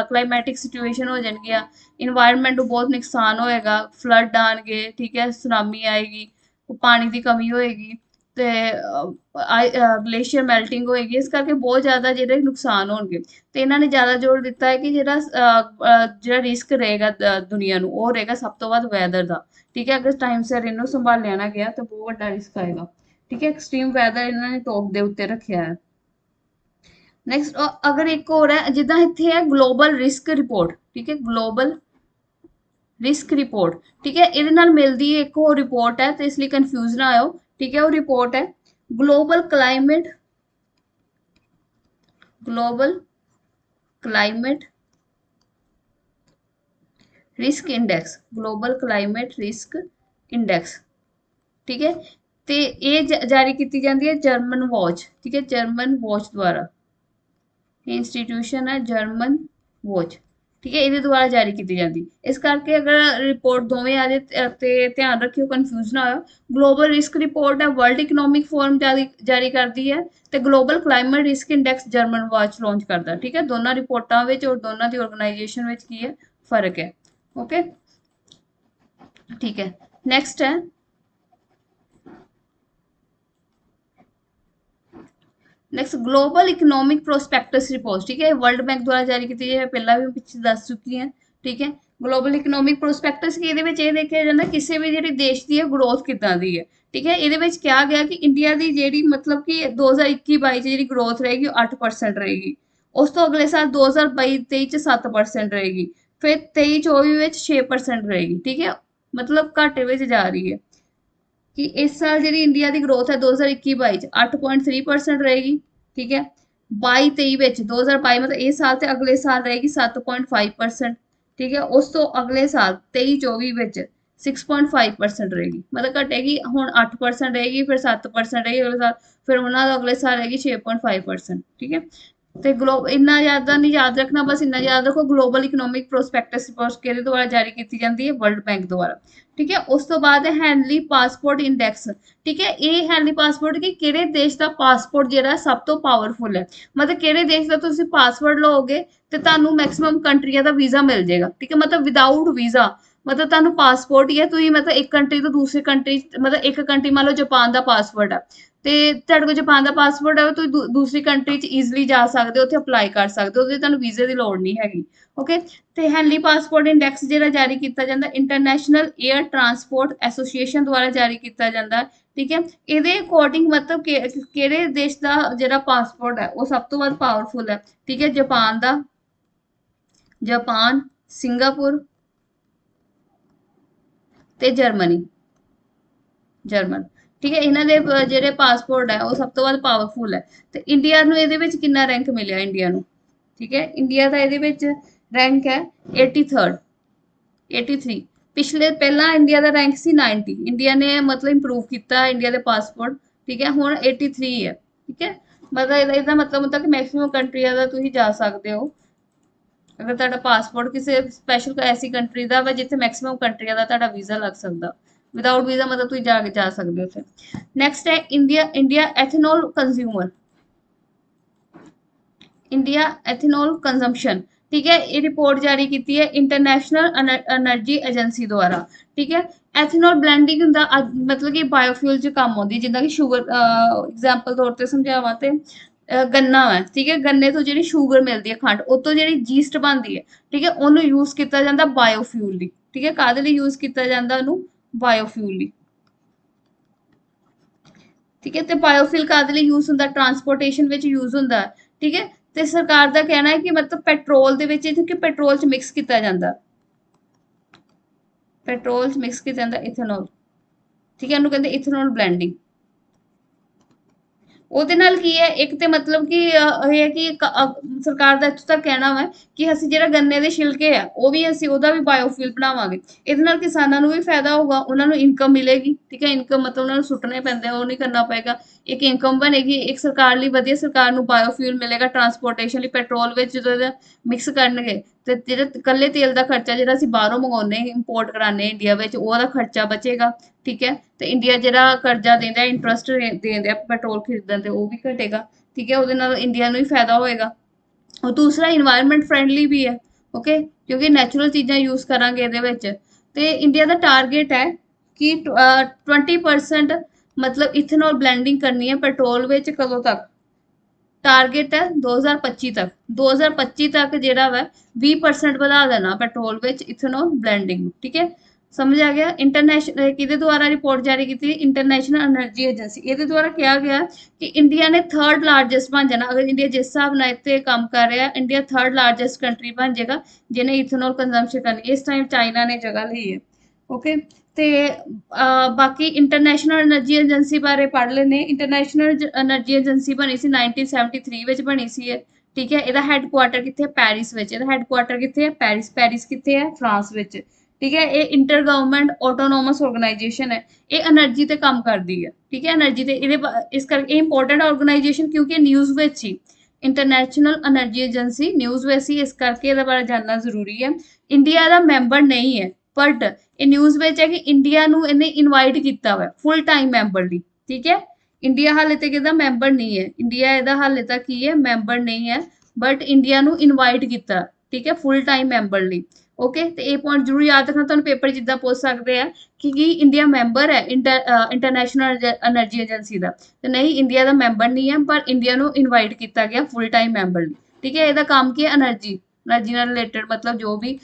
ਕਲਾਈਮੈਟਿਕ ਸਿਚੁਏਸ਼ਨ ਹੋ ਜਾਣਗੀਆਂ, ਇਨਵਾਇਰਨਮੈਂਟ ਨੂੰ ਬਹੁਤ ਨੁਕਸਾਨ ਹੋਏਗਾ, ਫਲੱਡ ਆਉਣਗੇ, ਠੀਕ ਹੈ, ਸੁਨਾਮੀ ਆਏਗੀ, ਪਾਣੀ ਦੀ ਕਮੀ ਹੋਏਗੀ, ਤੇ ਗਲੇਸ਼ੀਅਰ ਮੈਲਟਿੰਗ ਹੋਏਗੀ। ਇਸ ਕਰਕੇ ਬਹੁਤ ਜ਼ਿਆਦਾ ਜਿਹੜੇ ਨੁਕਸਾਨ ਹੋਣਗੇ। ਤੇ ਇਹਨਾਂ ਨੇ ਜ਼ਿਆਦਾ ਜ਼ੋਰ ਦਿੱਤਾ ਹੈ ਕਿ ਜਿਹੜਾ ਰਿਸਕ ਰਹੇਗਾ ਦੁਨੀਆ ਨੂੰ, ਉਹ ਰਹੇਗਾ ਸਭ ਤੋਂ ਵੱਧ ਵੈਦਰ ਦਾ, ਠੀਕ ਹੈ। ਅਗਰ ਟਾਈਮ ਸਿਰ ਇਹਨੂੰ ਸੰਭਾਲਿਆ ਨਾ ਗਿਆ ਤਾਂ ਬਹੁਤ ਵੱਡਾ ਰਿਸਕ ਆਏਗਾ, ਠੀਕ ਹੈ। ਐਕਸਟ੍ਰੀਮ ਵੈਦਰ ਇਹਨਾਂ ਨੇ ਟੌਪ ਦੇ ਉੱਤੇ ਰੱਖਿਆ ਹੈ। ਨੈਕਸਟ ਅਗਰ ਇੱਕ ਹੋਰ ਹੈ, ਜਿੱਦਾਂ ਇੱਥੇ ਹੈ ਗਲੋਬਲ ਰਿਸਕ ਰਿਪੋਰਟ, ਠੀਕ ਹੈ, ਗਲੋਬਲ ਰਿਸਕ ਰਿਪੋर्ट, ठीक है। ਇਹਦੇ ਨਾਲ ਮਿਲਦੀ ਇੱਕ ਹੋਰ ਰਿਪੋर्ट ਹੈ, ਤੇ ਇਸ ਲਈ ਕਨਫਿਊਜ਼ ਨਾ ਆਇਓ, ठीक है। वो रिपोर्ट है global climate, global climate risk index, global climate risk index, ठीक है। ते ये जारी की जाती है जर्मन वॉच, ठीक है, जर्मन वॉच द्वारा, इंस्टीट्यूशन है जर्मन वॉच, ठीक है, ਇਹਦੇ ਦੁਆਰਾ ਜਾਰੀ ਕੀਤੀ ਜਾਂਦੀ। ਇਸ ਕਰਕੇ ਅਗਰ ਰਿਪੋर्ट ਦੋਵੇਂ ਆ ਜਾਏ ਤੇ ਧਿਆਨ ਰੱਖਿਓ, ਕਨਫਿਊਜ਼ ਨਾ ਹੋਇਓ। ਗਲੋਬਲ ਰਿਸਕ ਰਿਪੋर्ट ਹੈ ਵਰਲਡ ਇਕਨੋਮਿਕ ਫੋਰਮ ਜਾਰੀ ਕਰਦੀ ਹੈ, ਤੇ global climate risk index German watch launch ਕਰਦਾ, ਠੀਕ ਹੈ। ਦੋਨਾਂ ਰਿਪੋਰਟਾਂ ਵਿੱਚ ਔਰ ਦੋਨਾਂ ਦੀ ਆਰਗੇਨਾਈਜੇਸ਼ਨ ਵਿੱਚ ਕੀ ਹੈ, ਫਰਕ ਹੈ, ਓਕੇ, ठीक है। नेक्स्ट है next global economic prospectus report, ठीक है, वर्ल्ड बैंक द्वारा जारी की है, पहला भी पिछले दस चुकी है, ठीक है। ग्लोबल इकोनॉमिक प्रोस्पेक्टस की ये देखा जाता किसी भी जी देश की ग्रोथ कितना दी है, ठीक है। ये कहा गया कि इंडिया की जी मतलब कि 2021-22 जी ग्रोथ रहेगी 8% रहेगी, उस तो अगले साल 2022-23 7% रहेगी, फिर 23-24 6% रहेगी, ठीक है। मतलब घाटे में जा रही है कि इस साल जी इंडिया की ग्रोथ है 2021-22 8.3% रहेगी, ठीक है। 22-23 ਵਿੱਚ 2022 मतलब ਇਹ ਸਾਲ ਤੇ ਅਗਲੇ ਸਾਲ ਰਹੇਗੀ 7.5%। ਠੀਕ ਹੈ। ਉਸ ਤੋਂ ਅਗਲੇ ਸਾਲ 23-24 ਵਿੱਚ 6.5% ਰਹੇਗੀ, ਮਤਲਬ ਘਟੇਗੀ। ਹੁਣ 8% ਰਹੇਗੀ, ਫਿਰ 7% ਰਹੇਗੀ ਅਗਲੇ ਸਾਲ, ਫਿਰ ਉਹਨਾਂ ਦਾ ਅਗਲੇ ਸਾਲ ਰਹੇਗੀ 6.5%। ਠੀਕ ਹੈ। ਤੇ ਇੰਨਾ ਜ਼ਿਆਦਾ ਨਹੀਂ ਯਾਦ ਰੱਖਣਾ, ਬਸ ਇੰਨਾ ਯਾਦ ਰੱਖੋ ਗਲੋਬਲ ਇਕਨੋਮਿਕ ਪ੍ਰੋਸਪੈਕਟਸ ਰਿਪੋਰਟ ਕਿਹਦੇ ਦੁਆਰਾ ਜਾਰੀ ਕੀਤੀ ਜਾਂਦੀ ਹੈ, ਵਰਲਡ ਬੈਂਕ ਦੁਆਰਾ। ਠੀਕ ਹੈ। ਉਸ ਤੋਂ ਬਾਅਦ ਹੈ ਹੈਨਲੀ ਪਾਸਪੋਰਟ ਇੰਡੈਕਸ। ਠੀਕ ਹੈ। ਇਹ ਹੈਨਲੀ ਪਾਸਪੋਰਟ ਕਿ ਕਿਹੜੇ ਦੇਸ਼ ਦਾ ਪਾਸਪੋਰਟ ਜਿਹੜਾ ਸਭ ਤੋਂ ਪਾਵਰਫੁਲ ਹੈ, ਮਤਲਬ ਕਿਹੜੇ ਦੇਸ਼ ਦਾ ਤੁਸੀਂ ਪਾਸਪੋਰਟ ਲਓਗੇ ਤੇ ਤੁਹਾਨੂੰ ਮੈਕਸਿਮਮ ਕੰਟਰੀਆਂ ਦਾ ਵੀਜ਼ਾ ਮਿਲ ਜਾਏਗਾ। ਠੀਕ ਹੈ। ਮਤਲਬ ਵਿਦਾਊਟ ਵੀਜ਼ਾ, ਮਤਲਬ ਤੁਹਾਨੂੰ ਪਾਸਪੋਰਟ ਹੀ ਹੈ, ਤੁਸੀਂ ਮਤਲਬ ਇੱਕ ਕੰਟਰੀ ਤੋਂ ਦੂਸਰੀ ਕੰਟਰੀ, ਮਤਲਬ ਇੱਕ ਕੰਟਰੀ ਮੰਨ ਲਓ ਜਾਪਾਨ ਦਾ ਪਾਸਪੋਰਟ ਹੈ ਤੇ ਤੁਹਾਡੇ ਕੋਲ ਜਾਪਾਨ ਦਾ ਪਾਸਪੋਰਟ ਹੈ, ਤੁਸੀਂ ਦੂਸਰੀ ਕੰਟਰੀ 'ਚ ਈਜ਼ਲੀ ਜਾ ਸਕਦੇ ਹੋ, ਉੱਥੇ ਅਪਲਾਈ ਕਰ ਸਕਦੇ ਹੋ, ਉਹਦੇ ਤੁਹਾਨੂੰ ਵੀਜ਼ੇ ਦੀ ਲੋੜ ਨਹੀਂ ਹੈਗੀ। ਓਕੇ। ਤੇ ਹੈਨਲੀ ਪਾਸਪੋਰਟ ਇੰਡੈਕਸ ਜਿਹੜਾ ਜਾਰੀ ਕੀਤਾ ਜਾਂਦਾ ਇੰਟਰਨੈਸ਼ਨਲ 에ਅਰ ਟਰਾਂਸਪੋਰਟ ਐਸੋਸੀਏਸ਼ਨ ਦੁਆਰਾ ਜਾਰੀ ਕੀਤਾ ਜਾਂਦਾ। ਠੀਕ ਹੈ। ਇਹਦੇ ਅਕੋਰਡਿੰਗ ਮਤਲਬ ਕਿਹੜੇ ਦੇਸ਼ ਦਾ ਜਿਹੜਾ ਪਾਸਪੋਰਟ ਹੈ ਉਹ ਸਭ ਤੋਂ ਵੱਧ ਪਾਵਰਫੁਲ ਹੈ। ਠੀਕ ਹੈ। ਜਾਪਾਨ ਦਾ, ਜਾਪਾਨ, ਸਿੰਗਾਪੁਰ ਤੇ ਜਰਮਨੀ, ਜਰਮਨ। ਠੀਕ ਹੈ। ਇਹਨਾਂ ਦੇ ਜਿਹੜੇ ਪਾਸਪੋਰਟ ਹੈ ਉਹ ਸਭ ਤੋਂ ਵੱਧ ਪਾਵਰਫੁਲ ਹੈ। ਤੇ ਇੰਡੀਆ ਨੂੰ ਇਹਦੇ ਵਿੱਚ ਕਿੰਨਾ ਰੈਂਕ ਮਿਲਿਆ ਇੰਡੀਆ ਨੂੰ? ਠੀਕ ਹੈ। ਇੰਡੀਆ ਦਾ ਇਹਦੇ ਵਿੱਚ ਰੈਂਕ ਹੈ 83rd, 83। ਪਿਛਲੇ ਪਹਿਲਾਂ ਇੰਡੀਆ ਦਾ ਰੈਂਕ ਸੀ 90। ਇੰਡੀਆ ਨੇ ਮਤਲਬ ਇੰਪਰੂਵ ਕੀਤਾ ਇੰਡੀਆ ਦੇ ਪਾਸਪੋਰਟ। ਠੀਕ ਹੈ। ਹੁਣ 83 ਹੈ। ਠੀਕ ਹੈ। ਮਤਲਬ ਇਹਦਾ ਮਤਲਬ ਹੁੰਦਾ ਕਿ ਮੈਕਸਿਮਮ ਕੰਟਰੀਆਂ ਦਾ ਤੁਸੀਂ ਜਾ ਸਕਦੇ ਹੋ ਅਗਰ ਤੁਹਾਡਾ ਪਾਸਪੋਰਟ ਕਿਸੇ ਸਪੈਸ਼ਲ ਐਸੀ ਕੰਟਰੀ ਦਾ ਵਾ ਜਿੱਥੇ ਮੈਕਸਿਮਮ ਕੰਟਰੀਆਂ ਦਾ ਤੁਹਾਡਾ ਵੀਜ਼ਾ ਲੱਗ ਸਕਦਾ। ਵਿਦਾਊਟ ਵੀਜ਼ਾ ਮਤਲਬ ਤੁਸੀਂ ਜਾ ਸਕਦੇ ਹੋ ਉੱਥੇ। ਨੈਕਸਟ ਹੈ India ethanol consumer, India ethanol consumption. ਠੀਕ ਹੈ। ਇਹ ਰਿਪੋਰਟ ਜਾਰੀ ਕੀਤੀ ਹੈ ਇੰਟਰਨੈਸ਼ਨਲ એનર્ਜੀ ਏਜੰਸੀ ਦੁਆਰਾ। ਠੀਕ ਹੈ। ਐਥਨੋਲ ਬਲੈਂਡਿੰਗ ਹੁੰਦਾ ਮਤਲਬ ਕਿ ਬਾਇਓਫਿਊਲ 'ਚ ਕੰਮ ਆਉਂਦੀ, ਜਿੱਦਾਂ ਕਿ ਸ਼ੂਗਰ, ਐਗਜ਼ਾਮਪਲ ਤੌਰ ਤੇ ਸਮਝਾਵਾਂ ਤੇ ਗੰਨਾ ਹੈ। ਠੀਕ ਹੈ। ਗੰਨੇ ਤੋਂ ਜਿਹੜੀ ਸ਼ੂਗਰ ਮਿਲਦੀ ਹੈ, ਖੰਡ, ਉਹ ਤੋਂ ਜਿਹੜੀ ਜੀਸਟ ਬਣਦੀ ਹੈ। ਠੀਕ ਹੈ। ਉਹਨੂੰ ਯੂਜ਼ ਕੀਤਾ ਜਾਂਦਾ ਬਾਇਓਫਿਊਲ ਲਈ। ਠੀਕ ਹੈ। ਕਾਹਦੇ ਲਈ ਯੂਜ਼ ਕੀਤਾ ਜਾਂਦਾ ਉਹਨੂੰ? ਬਾਇਓਫਿਊਲ ਲਈ। ਠੀਕ ਹੈ। ਤੇ ਬਾਇਓਫਿਲ ਕਾਹਦੇ ਲਈ ਯੂਜ਼ ਹੁੰਦਾ? ਟਰਾਂਸਪੋਰਟੇਸ਼ਨ ਵਿੱਚ ਯੂਜ਼ ਹੁੰਦਾ। ਠੀਕ ਹੈ। ਤੇ ਸਰਕਾਰ ਦਾ ਕਹਿਣਾ ਹੈ ਕਿ ਮਤਲਬ ਪੈਟਰੋਲ ਦੇ ਵਿੱਚ ਕਿ ਪੈਟਰੋਲ 'ਚ ਮਿਕਸ ਕੀਤਾ ਜਾਂਦਾ, ਪੈਟਰੋਲ 'ਚ ਮਿਕਸ ਕੀਤਾ ਜਾਂਦਾ ਇਥੇਨੋਲ। ਠੀਕ ਹੈ। ਉਹਨੂੰ ਕਹਿੰਦੇ ਇਥੇਨੋਲ ਬਲੈਂਡਿੰਗ। ਉਹਦੇ ਨਾਲ ਕੀ ਹੈ, ਇੱਕ ਤੇ ਮਤਲਬ ਕਿ ਇਹ ਹੈ ਕਿ ਸਰਕਾਰ ਦਾ ਇੱਥੋਂ ਤੱਕ ਕਹਿਣਾ ਵਾ ਕਿ ਅਸੀਂ ਜਿਹੜਾ ਗੰਨੇ ਦੇ ਛਿਲਕੇ ਆ ਉਹ ਵੀ ਅਸੀਂ ਉਹਦਾ ਵੀ ਬਾਇਓਫਿਲ ਬਣਾਵਾਂਗੇ। ਇਹਦੇ ਨਾਲ ਕਿਸਾਨਾਂ ਨੂੰ ਵੀ ਫਾਇਦਾ ਹੋਊਗਾ, ਉਹਨਾਂ ਨੂੰ ਇਨਕਮ ਮਿਲੇਗੀ। ਠੀਕ ਹੈ। ਇਨਕਮ ਮਤਲਬ ਉਹਨਾਂ ਨੂੰ ਸੁੱਟਣੇ ਪੈਂਦੇ ਉਹ ਨਹੀਂ ਕਰਨਾ ਪਏਗਾ, ਇੱਕ ਇਨਕਮ ਬਣੇਗੀ, ਇੱਕ ਸਰਕਾਰ ਲਈ ਵਧੀਆ, ਸਰਕਾਰ ਨੂੰ ਬਾਇਓਫਿਲ ਮਿਲੇਗਾ ਟਰਾਂਸਪੋਰਟੇਸ਼ਨ ਲਈ। ਪੈਟਰੋਲ ਵਿੱਚ ਜਦੋਂ ਇਹਦਾ ਮਿਕਸ ਕਰਨਗੇ ਤੇ ਜਿਹੜਾ ਇਕੱਲੇ ਤੇਲ ਦਾ ਖਰਚਾ ਜਿਹੜਾ ਅਸੀਂ ਬਾਹਰੋਂ ਮੰਗਾਉਂਦੇ ਇੰਪੋਰਟ ਕਰਾਉਂਦੇ ਇੰਡੀਆ ਵਿੱਚ, ਉਹਦਾ ਖਰਚਾ ਬਚੇਗਾ। ਠੀਕ ਹੈ। ਤੇ ਇੰਡੀਆ ਜਿਹੜਾ ਕਰਜ਼ਾ ਦਿੰਦਾ, ਇੰਟਰਸਟ ਦਿੰਦੇ ਆ ਪੈਟਰੋਲ ਖਰੀਦਣ ਤੇ, ਉਹ ਵੀ ਘਟੇਗਾ। ਠੀਕ ਹੈ। ਉਹਦੇ ਨਾਲ ਇੰਡੀਆ ਨੂੰ ਵੀ ਫਾਇਦਾ ਹੋਏਗਾ। ਔਰ ਦੂਸਰਾ ਇਨਵਾਇਰਨਮੈਂਟ ਫਰੈਂਡਲੀ ਵੀ ਹੈ। ਓਕੇ। ਕਿਉਂਕਿ ਨੈਚੁਰਲ ਚੀਜ਼ਾਂ ਯੂਜ਼ ਕਰਾਂਗੇ ਇਹਦੇ ਵਿੱਚ। ਤੇ ਇੰਡੀਆ ਦਾ ਟਾਰਗੇਟ ਹੈ ਕਿ 20% ਮਤਲਬ ਇਥੇਨੋਲ ਬਲੈਂਡਿੰਗ ਕਰਨੀ ਹੈ ਪੈਟਰੋਲ ਵਿੱਚ। ਕਦੋਂ ਤੱਕ ਟਾਰਗੇਟ ਹੈ? 2025 ਤੱਕ। 2025 ਤੱਕ ਜਿਹੜਾ ਵਾ 20% ਵਧਾ ਦੇਣਾ ਪੈਟਰੋਲ ਵਿੱਚ ਇਥੇਨੋਲ ਬਲੈਂਡਿੰਗ ਨੂੰ। ਠੀਕ ਹੈ। ਸਮਝ ਆ ਗਿਆ? ਇੰਟਰਨੈਸ਼ਨਲ ਕਿਹਦੇ ਦੁਆਰਾ ਰਿਪੋਰਟ ਜਾਰੀ ਕੀਤੀ? International energy agency. ਇਹਦੇ ਦੁਆਰਾ ਕਿਹਾ ਗਿਆ ਕਿ ਇੰਡੀਆ ਨੇ 3rd ਲਾਰਜੈਸਟ ਬਣ ਜਾਣਾ। ਅਗਰ ਇੰਡੀਆ ਜਿਸ ਹਿਸਾਬ ਨਾਲ ਇੱਥੇ ਕੰਮ ਕਰ ਰਿਹਾ, ਇੰਡੀਆ 3rd ਲਾਰਜੈਸਟ ਕੰਟਰੀ ਬਣ ਜਾਏਗਾ ਜਿਹਨੇ ਇਥੇਨੋਲ ਕੰਜ਼ੰਪਸ਼ਨ ਕਰਨੀ। ਇਸ ਟਾਈਮ ਚਾਈਨਾ ਨੇ ਜਗ੍ਹਾ ਲਈ ਹੈ। ਓਕੇ। ਤੇ ਬਾਕੀ ਇੰਟਰਨੈਸ਼ਨਲ એનર્ਜੀ ਏਜੰਸੀ ਬਾਰੇ ਪੜ੍ਹ ਲੈਂਦੇ। ਇੰਟਰਨੈਸ਼ਨਲ એનર્ਜੀ ਏਜੰਸੀ ਬਣੀ ਸੀ 1973 ਵਿੱਚ ਬਣੀ ਸੀ ਇਹ। ਠੀਕ ਹੈ। ਇਹਦਾ ਹੈੱਡਕੁਆਟਰ ਕਿੱਥੇ? ਪੈਰਿਸ ਵਿੱਚ। ਇਹਦਾ ਹੈੱਡਕੁਆਟਰ ਕਿੱਥੇ ਹੈ? ਪੈਰਿਸ। ਪੈਰਿਸ ਕਿੱਥੇ ਹੈ? ਫਰਾਂਸ ਵਿੱਚ। ਠੀਕ ਹੈ। ਇਹ ਇੰਟਰ ਗਵਰਨਮੈਂਟ ਆਟੋਨੋਮਸ ਆਰਗੇਨਾਈਜੇਸ਼ਨ ਹੈ। ਇਹ એનર્ਜੀ ਤੇ ਕੰਮ ਕਰਦੀ ਹੈ। ਠੀਕ ਹੈ। એનર્ਜੀ ਤੇ ਇਹਦੇ ਇਸ ਕਰਕੇ ਇਹ ਇੰਪੋਰਟੈਂਟ ਆਰਗੇਨਾਈਜੇਸ਼ਨ ਕਿਉਂਕਿ ਨਿਊਜ਼ ਵਿੱਚ ਸੀ। ਇੰਟਰਨੈਸ਼ਨਲ એનર્ਜੀ ਏਜੰਸੀ ਨਿਊਜ਼ ਵਿੱਚ ਸੀ, ਇਸ ਕਰਕੇ ਇਹਦੇ ਬਾਰੇ ਜਾਣਨਾ ਜ਼ਰੂਰੀ ਹੈ। ਇੰਡੀਆ ਦਾ ਮੈਂਬਰ ਨਹੀਂ ਹੈ, ਬਟ ਇਹ ਨਿਊਜ਼ ਵਿੱਚ ਹੈ ਕਿ ਇੰਡੀਆ ਨੂੰ ਇਹਨੇ ਇਨਵਾਈਟ ਕੀਤਾ ਵਾ ਫੁੱਲ ਟਾਈਮ ਮੈਂਬਰ ਲਈ। ਠੀਕ ਹੈ। ਇੰਡੀਆ ਹਾਲੇ ਤੱਕ ਇਹਦਾ ਮੈਂਬਰ ਨਹੀਂ ਹੈ। ਇੰਡੀਆ ਇਹਦਾ ਹਾਲੇ ਤੱਕ ਕੀ ਹੈ? ਮੈਂਬਰ ਨਹੀਂ ਹੈ, ਬਟ ਇੰਡੀਆ ਨੂੰ ਇਨਵਾਈਟ ਕੀਤਾ। ਠੀਕ ਹੈ। ਫੁੱਲ ਟਾਈਮ ਮੈਂਬਰ ਲਈ। ਓਕੇ। ਤੇ ਇਹ ਪੁਆਇੰਟ ਜ਼ਰੂਰ ਯਾਦ ਰੱਖਣਾ, ਤੁਹਾਨੂੰ ਪੇਪਰ ਜਿੱਦਾਂ ਪੁੱਛ ਸਕਦੇ ਆ ਕਿ ਕੀ ਇੰਡੀਆ ਮੈਂਬਰ ਹੈ ਇੰਟਰਨੈਸ਼ਨਲ એનર્ਜੀ ਏਜੰਸੀ ਦਾ? ਤੇ ਨਹੀਂ, ਇੰਡੀਆ ਦਾ ਮੈਂਬਰ ਨਹੀਂ ਹੈ, ਪਰ ਇੰਡੀਆ ਨੂੰ ਇਨਵਾਈਟ ਕੀਤਾ ਗਿਆ ਫੁੱਲ ਟਾਈਮ ਮੈਂਬਰ ਲਈ। ਠੀਕ ਹੈ। ਇਹਦਾ ਕੰਮ ਕੀ ਹੈ? એનર્ਜੀ ਨਾਲ ਰਿਲੇਟਡ ਮਤਲਬ ਜੋ ਵੀ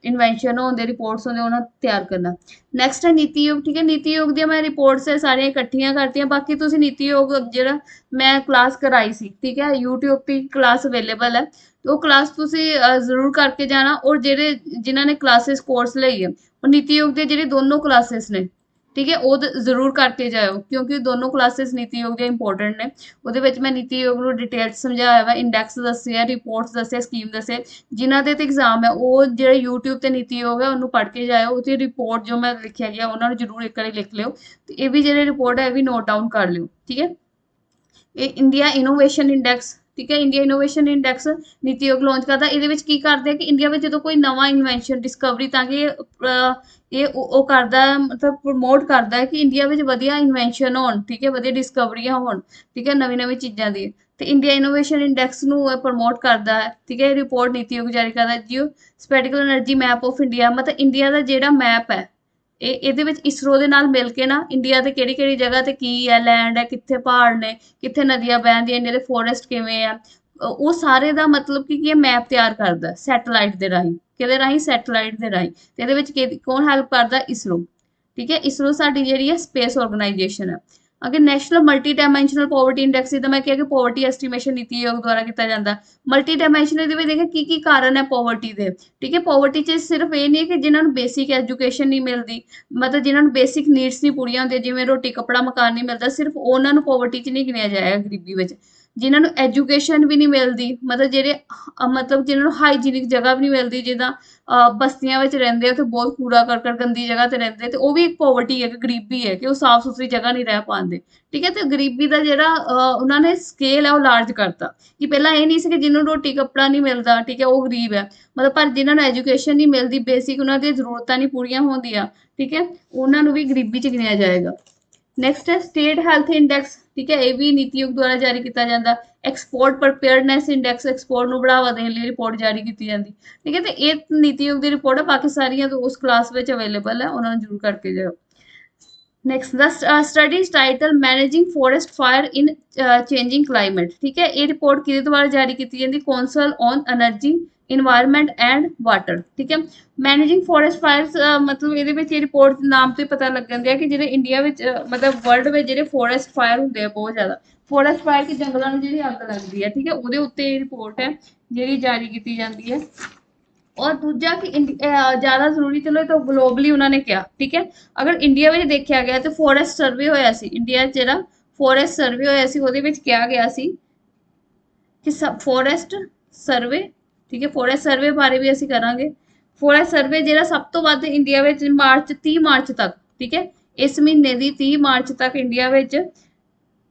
ਇਨਵੈਂਸ਼ਨ ਹੁੰਦੇ, ਰਿਪੋਰਟਸ ਹੁੰਦੇ, ਉਹਨਾਂ ਤਿਆਰ ਕਰਨਾ। ਨੈਕਸਟ ਹੈ ਨੀਤੀ ਆਯੋਗ। ਠੀਕ ਹੈ। ਨੀਤੀ ਆਯੋਗ ਦੀਆਂ ਮੈਂ ਰਿਪੋਰਟਸ ਸਾਰੀਆਂ ਇਕੱਠੀਆਂ ਕਰਤੀਆਂ। ਬਾਕੀ ਤੁਸੀਂ ਨੀਤੀ ਆਯੋਗ ਜਿਹੜਾ ਮੈਂ ਕਲਾਸ ਕਰਾਈ ਸੀ, ਠੀਕ ਹੈ, YouTube ਤੇ ਕਲਾਸ ਅਵੇਲੇਬਲ ਹੈ, ਉਹ ਕਲਾਸ ਤੁਸੀਂ ਜ਼ਰੂਰ ਕਰਕੇ ਜਾਣਾ। ਔਰ ਜਿਹੜੇ ਜਿਨ੍ਹਾਂ ਨੇ ਕਲਾਸਿਸ ਕੋਰਸ ਲਈ ਹੈ, ਉਹ ਨੀਤੀ ਆਯੋਗ ਦੇ ਜਿਹੜੇ ਦੋਨੋਂ ਕਲਾਸਿਸ ਨੇ, ठीक है, वो जरूर करके जाओ क्योंकि दोनों क्लासेस नीति योग ਦੀਆਂ ਇੰਪੋਰਟੈਂਟ ਨੇ। ਉਹਦੇ ਵਿੱਚ ਮੈਂ ਨੀਤੀ ਯੋਗ ਨੂੰ ਡਿਟੇਲ ਸਮਝਾਇਆ ਵਾ, ਇੰਡੈਕਸ ਦੱਸਿਆ, ਰਿਪੋਰਟਸ ਦੱਸਿਆ, ਸਕੀਮ ਦੱਸੇ। ਜਿਨ੍ਹਾਂ ਦੇ ਤੇ ਐਗਜ਼ਾਮ ਹੈ ਉਹ ਜਿਹੜੇ YouTube ਤੇ ਨੀਤੀ ਯੋਗ ਹੈ ਉਹਨੂੰ ਪੜ੍ਹ ਕੇ ਜਾਇਓ, ਉਹਦੀ ਰਿਪੋਰਟ ਜੋ ਮੈਂ ਲਿਖਿਆ ਗਿਆ ਉਹਨਾਂ ਨੂੰ ਜ਼ਰੂਰ ਇੱਕ ਵਾਰੀ ਲਿਖ ਲਿਓ ਤੇ ਇਹ ਵੀ ਜਿਹੜੇ ਰਿਪੋਰਟ ਹੈ ਇਹ ਵੀ ਨੋਟ ਡਾਊਨ ਕਰ ਲਿਓ। ਠੀਕ ਹੈ, ਇਹ ਇੰਡੀਆ ਇਨੋਵੇਸ਼ਨ ਇੰਡੈਕਸ, ਠੀਕ ਹੈ, ਇੰਡੀਆ ਇਨੋਵੇਸ਼ਨ ਇੰਡੈਕਸ ਨੀਤੀ ਆਯੋਗ ਲਾਂਚ ਕਰਦਾ। ਇਹਦੇ ਵਿੱਚ ਕੀ ਕਰਦੇ ਆ ਕਿ ਇੰਡੀਆ ਵਿੱਚ ਜਦੋਂ ਕੋਈ ਨਵਾਂ ਇਨਵੈਂਸ਼ਨ ਡਿਸਕਵਰੀ ਤਾਂ ਕਿ ਇਹ ਉਹ ਕਰਦਾ ਮਤਲਬ ਪ੍ਰਮੋਟ ਕਰਦਾ ਹੈ ਕਿ ਇੰਡੀਆ ਵਿੱਚ ਵਧੀਆ ਇਨਵੈਂਸ਼ਨ ਹੋਣ, ਠੀਕ ਹੈ, ਵਧੀਆ ਡਿਸਕਵਰੀਆਂ ਹੋਣ, ਠੀਕ ਹੈ, ਨਵੀਂ ਨਵੀਂ ਚੀਜ਼ਾਂ ਦੀ। ਤੇ ਇੰਡੀਆ ਇਨੋਵੇਸ਼ਨ ਇੰਡੈਕਸ ਨੂੰ ਪ੍ਰਮੋਟ ਕਰਦਾ ਹੈ। ਠੀਕ ਹੈ, ਰਿਪੋਰਟ ਨੀਤੀ ਆਯੋਗ ਜਾਰੀ ਕਰਦਾ। ਜਿਓ ਸਪੈਟੀਕਲ એનર્ਜੀ ਮੈਪ ਆਫ ਇੰਡੀਆ, ਮਤਲਬ ਇੰਡੀਆ ਦਾ ਜਿਹੜਾ ਮੈਪ ਹੈ ਇਹਦੇ ਵਿੱਚ ਇਸਰੋ ਦੇ ਨਾਲ ਮਿਲ ਕੇ ਨਾ ਇੰਡੀਆ ਤੇ ਕਿਹੜੀ ਕਿਹੜੀ ਜਗ੍ਹਾ ਤੇ ਕੀ ਹੈ, ਲੈਂਡ ਹੈ, ਕਿੱਥੇ ਪਹਾੜ ਨੇ, ਕਿੱਥੇ ਨਦੀਆਂ ਵਹਿੰਦੀਆਂ, ਇੰਡੀਆ ਦੇ ਫੋਰੈਸਟ ਕਿਵੇਂ ਆ, ਉਹ ਸਾਰੇ ਦਾ ਮਤਲਬ ਕੀ ਹੈ ਮੈਪ ਤਿਆਰ ਕਰਦਾ ਸੈਟੇਲਾਈਟ ਦੇ ਰਾਹੀਂ। ਕਿਹਦੇ ਰਾਹੀਂ? ਸੈਟੇਲਾਈਟ ਦੇ ਰਾਹੀਂ। ਤੇ ਇਹਦੇ ਵਿੱਚ ਕੌਣ ਹੈਲਪ ਕਰਦਾ? ਇਸਰੋ। ਠੀਕ ਹੈ, ਇਸਰੋ ਸਾਡੀ ਜਿਹੜੀ ਹੈ ਸਪੇਸ ਆਰਗੇਨਾਈਜੇਸ਼ਨ ਹੈ। ਅੱਗੇ national multi dimensional poverty index, ਜਿੱਦਾਂ ਮੈਂ ਕਿਹਾ ਕਿ ਪਾਵਰਟੀ ਐਸਟੀਮੇਸ਼ਨ ਨੀਤੀ ਆਯੋਗ ਦੁਆਰਾ ਕੀਤਾ ਜਾਂਦਾ। ਮਲਟੀ ਡਾਇਮੈਂਸ਼ਨਲ ਦੇ ਵਿੱਚ ਦੇਖਿਆ ਕੀ ਕੀ ਕਾਰਨ ਹੈ ਪਾਵਰਟੀ ਦੇ। ਠੀਕ ਹੈ, ਪਾਵਰਟੀ 'ਚ ਸਿਰਫ ਇਹ ਨਹੀਂ ਹੈ ਕਿ ਜਿਨ੍ਹਾਂ ਨੂੰ ਬੇਸਿਕ ਐਜੂਕੇਸ਼ਨ ਨਹੀਂ ਮਿਲਦੀ, ਮਤਲਬ ਜਿਨ੍ਹਾਂ ਨੂੰ ਬੇਸਿਕ ਨੀਡਸ ਨਹੀਂ ਪੂਰੀਆਂ ਹੁੰਦੀਆਂ, ਜਿਵੇਂ ਰੋਟੀ ਕੱਪੜਾ ਮਕਾਨ ਨਹੀਂ ਮਿਲਦਾ, ਸਿਰਫ ਉਹਨਾਂ ਨੂੰ ਪਾਵਰਟੀ 'ਚ ਨਹੀਂ ਗਿਣਿਆ ਜਾਏਗਾ ਗਰੀਬੀ ਵਿੱਚ। ਜਿਨ੍ਹਾਂ ਨੂੰ ਐਜੂਕੇਸ਼ਨ ਵੀ ਨਹੀਂ ਮਿਲਦੀ, ਮਤਲਬ ਜਿਹੜੇ ਮਤਲਬ ਜਿਨ੍ਹਾਂ ਨੂੰ ਹਾਈਜੀਨਿਕ ਜਗ੍ਹਾ ਵੀ ਨਹੀਂ ਮਿਲਦੀ, ਜਿੱਦਾਂ ਬਸਤੀਆਂ ਵਿੱਚ ਰਹਿੰਦੇ ਆ ਉੱਥੇ ਬਹੁਤ ਕੂੜਾ ਕਰਕਟ ਗੰਦੀ ਜਗ੍ਹਾ ਤੇ ਰਹਿੰਦੇ, ਤੇ ਉਹ ਵੀ ਇੱਕ ਪਾਵਰਟੀ ਹੈ ਕਿ ਗਰੀਬੀ ਹੈ ਕਿ ਉਹ ਸਾਫ਼ ਸੁਥਰੀ ਜਗ੍ਹਾ ਨਹੀਂ ਰਹਿ ਪਾਉਂਦੇ। ਠੀਕ ਹੈ, ਤੇ ਗਰੀਬੀ ਦਾ ਜਿਹੜਾ ਉਹਨਾਂ ਨੇ ਸਕੇਲ ਹੈ ਉਹ ਲਾਰਜ ਕਰਤਾ ਕਿ ਪਹਿਲਾਂ ਇਹ ਨਹੀਂ ਸੀ ਕਿ ਜਿਹਨੂੰ ਰੋਟੀ ਕੱਪੜਾ ਨਹੀਂ ਮਿਲਦਾ, ਠੀਕ ਹੈ, ਉਹ ਗਰੀਬ ਹੈ, ਮਤਲਬ ਪਰ ਜਿਨ੍ਹਾਂ ਨੂੰ ਐਜੂਕੇਸ਼ਨ ਨਹੀਂ ਮਿਲਦੀ, ਬੇਸਿਕ ਉਹਨਾਂ ਦੀਆਂ ਜ਼ਰੂਰਤਾਂ ਨਹੀਂ ਪੂਰੀਆਂ ਹੁੰਦੀਆਂ, ਠੀਕ ਹੈ, ਉਹਨਾਂ ਨੂੰ ਵੀ ਗਰੀਬੀ 'ਚ ਗਿਣਿਆ ਜਾਏਗਾ। ਨੈਕਸਟ ਹੈ ਸਟੇਟ ਹੈਲਥ ਇੰਡੈਕਸ। ਠੀਕ ਹੈ, ਇਹ ਵੀ ਨੀਤੀ ਆਯੋਗ ਦੁਆਰਾ ਜਾਰੀ ਕੀਤਾ ਜਾਂਦਾ। ਐਕਸਪੋਰਟ ਪ੍ਰਪੇਅਰਡਨੈਸ ਇੰਡੈਕਸ, ਐਕਸਪੋਰਟ ਨੂੰ ਬੜਾਵਾ ਦੇਣ ਲਈ ਰਿਪੋਰਟ ਜਾਰੀ ਕੀਤੀ ਜਾਂਦੀ। ਠੀਕ ਹੈ, ਤੇ ਇਹ ਨੀਤੀ ਆਯੋਗ ਦੀ ਰਿਪੋਰਟ ਹੈ, ਬਾਕੀ ਸਾਰੀਆਂ ਤਾਂ ਉਸ ਕਲਾਸ ਵਿੱਚ ਅਵੇਲੇਬਲ ਹੈ, ਉਹਨਾਂ ਨੂੰ ਜ਼ਰੂਰ ਕਰਕੇ ਜਾਓ। ਨੈਕਸਟ ਦਾ studies title managing forest fire ਇਨ ਚੇਂਜਿੰਗ ਕਲਾਈਮੇਟ। ਠੀਕ ਹੈ, ਇਹ ਰਿਪੋਰਟ ਕਿਹਦੇ ਦੁਆਰਾ ਜਾਰੀ ਕੀਤੀ ਜਾਂਦੀ? Council on energy environment and water. ਠੀਕ ਹੈ, ਮੈਨੇਜਿੰਗ ਫੋਰੈਸਟ ਫਾਇਰਸ ਮਤਲਬ ਇਹਦੇ ਵਿੱਚ ਇਹ ਰਿਪੋਰਟ ਨਾਮ ਤੋਂ ਹੀ ਪਤਾ ਲੱਗਣ ਦਿਆ ਕਿ ਜਿਹੜੇ ਇੰਡੀਆ ਵਿੱਚ ਮਤਲਬ ਵਰਲਡ ਵਿੱਚ ਜਿਹੜੇ ਫੋਰੈਸਟ ਫਾਇਰ ਹੁੰਦੇ ਆ ਬਹੁਤ ਜ਼ਿਆਦਾ। ਫੋਰੈਸਟ ਫਾਇਰ ਕਿ ਜੰਗਲਾਂ ਨੂੰ ਜਿਹੜੀ ਅੱਗ ਲੱਗਦੀ ਹੈ, ਠੀਕ ਹੈ, ਉਹਦੇ ਉੱਤੇ ਇਹ ਰਿਪੋਰਟ ਹੈ ਜਿਹੜੀ ਜਾਰੀ ਕੀਤੀ ਜਾਂਦੀ ਹੈ। ਔਰ ਦੂਜਾ ਕਿ ਜ਼ਿਆਦਾ ਜ਼ਰੂਰੀ, ਚਲੋ ਇਹ ਤਾਂ ਗਲੋਬਲੀ ਉਹਨਾਂ ਨੇ ਕਿਹਾ। ਠੀਕ ਹੈ, ਅਗਰ ਇੰਡੀਆ ਵਿੱਚ ਦੇਖਿਆ ਗਿਆ ਤੇ ਫੋਰੈਸਟ ਸਰਵੇ ਹੋਇਆ ਸੀ ਇੰਡੀਆ 'ਚ, ਜਿਹੜਾ ਫੋਰੈਸਟ ਸਰਵੇ ਹੋਇਆ ਸੀ ਉਹਦੇ ਵਿੱਚ ਕਿਹਾ ਗਿਆ ਸੀ ਕਿ ਫੋਰੈਸਟ ਸਰਵੇ, ਠੀਕ ਹੈ, ਫੋਰੈਸਟ ਸਰਵੇ ਬਾਰੇ ਵੀ ਅਸੀਂ ਕਰਾਂਗੇ। ਫੋਰੈਸਟ ਸਰਵੇ ਜਿਹੜਾ ਸਭ ਤੋਂ ਵੱਧ ਇੰਡੀਆ ਵਿੱਚ ਮਾਰਚ 30 ਮਾਰਚ ਤੱਕ, ਠੀਕ ਹੈ, ਇਸ ਮਹੀਨੇ ਦੀ 30 ਮਾਰਚ ਤੱਕ ਇੰਡੀਆ ਵਿੱਚ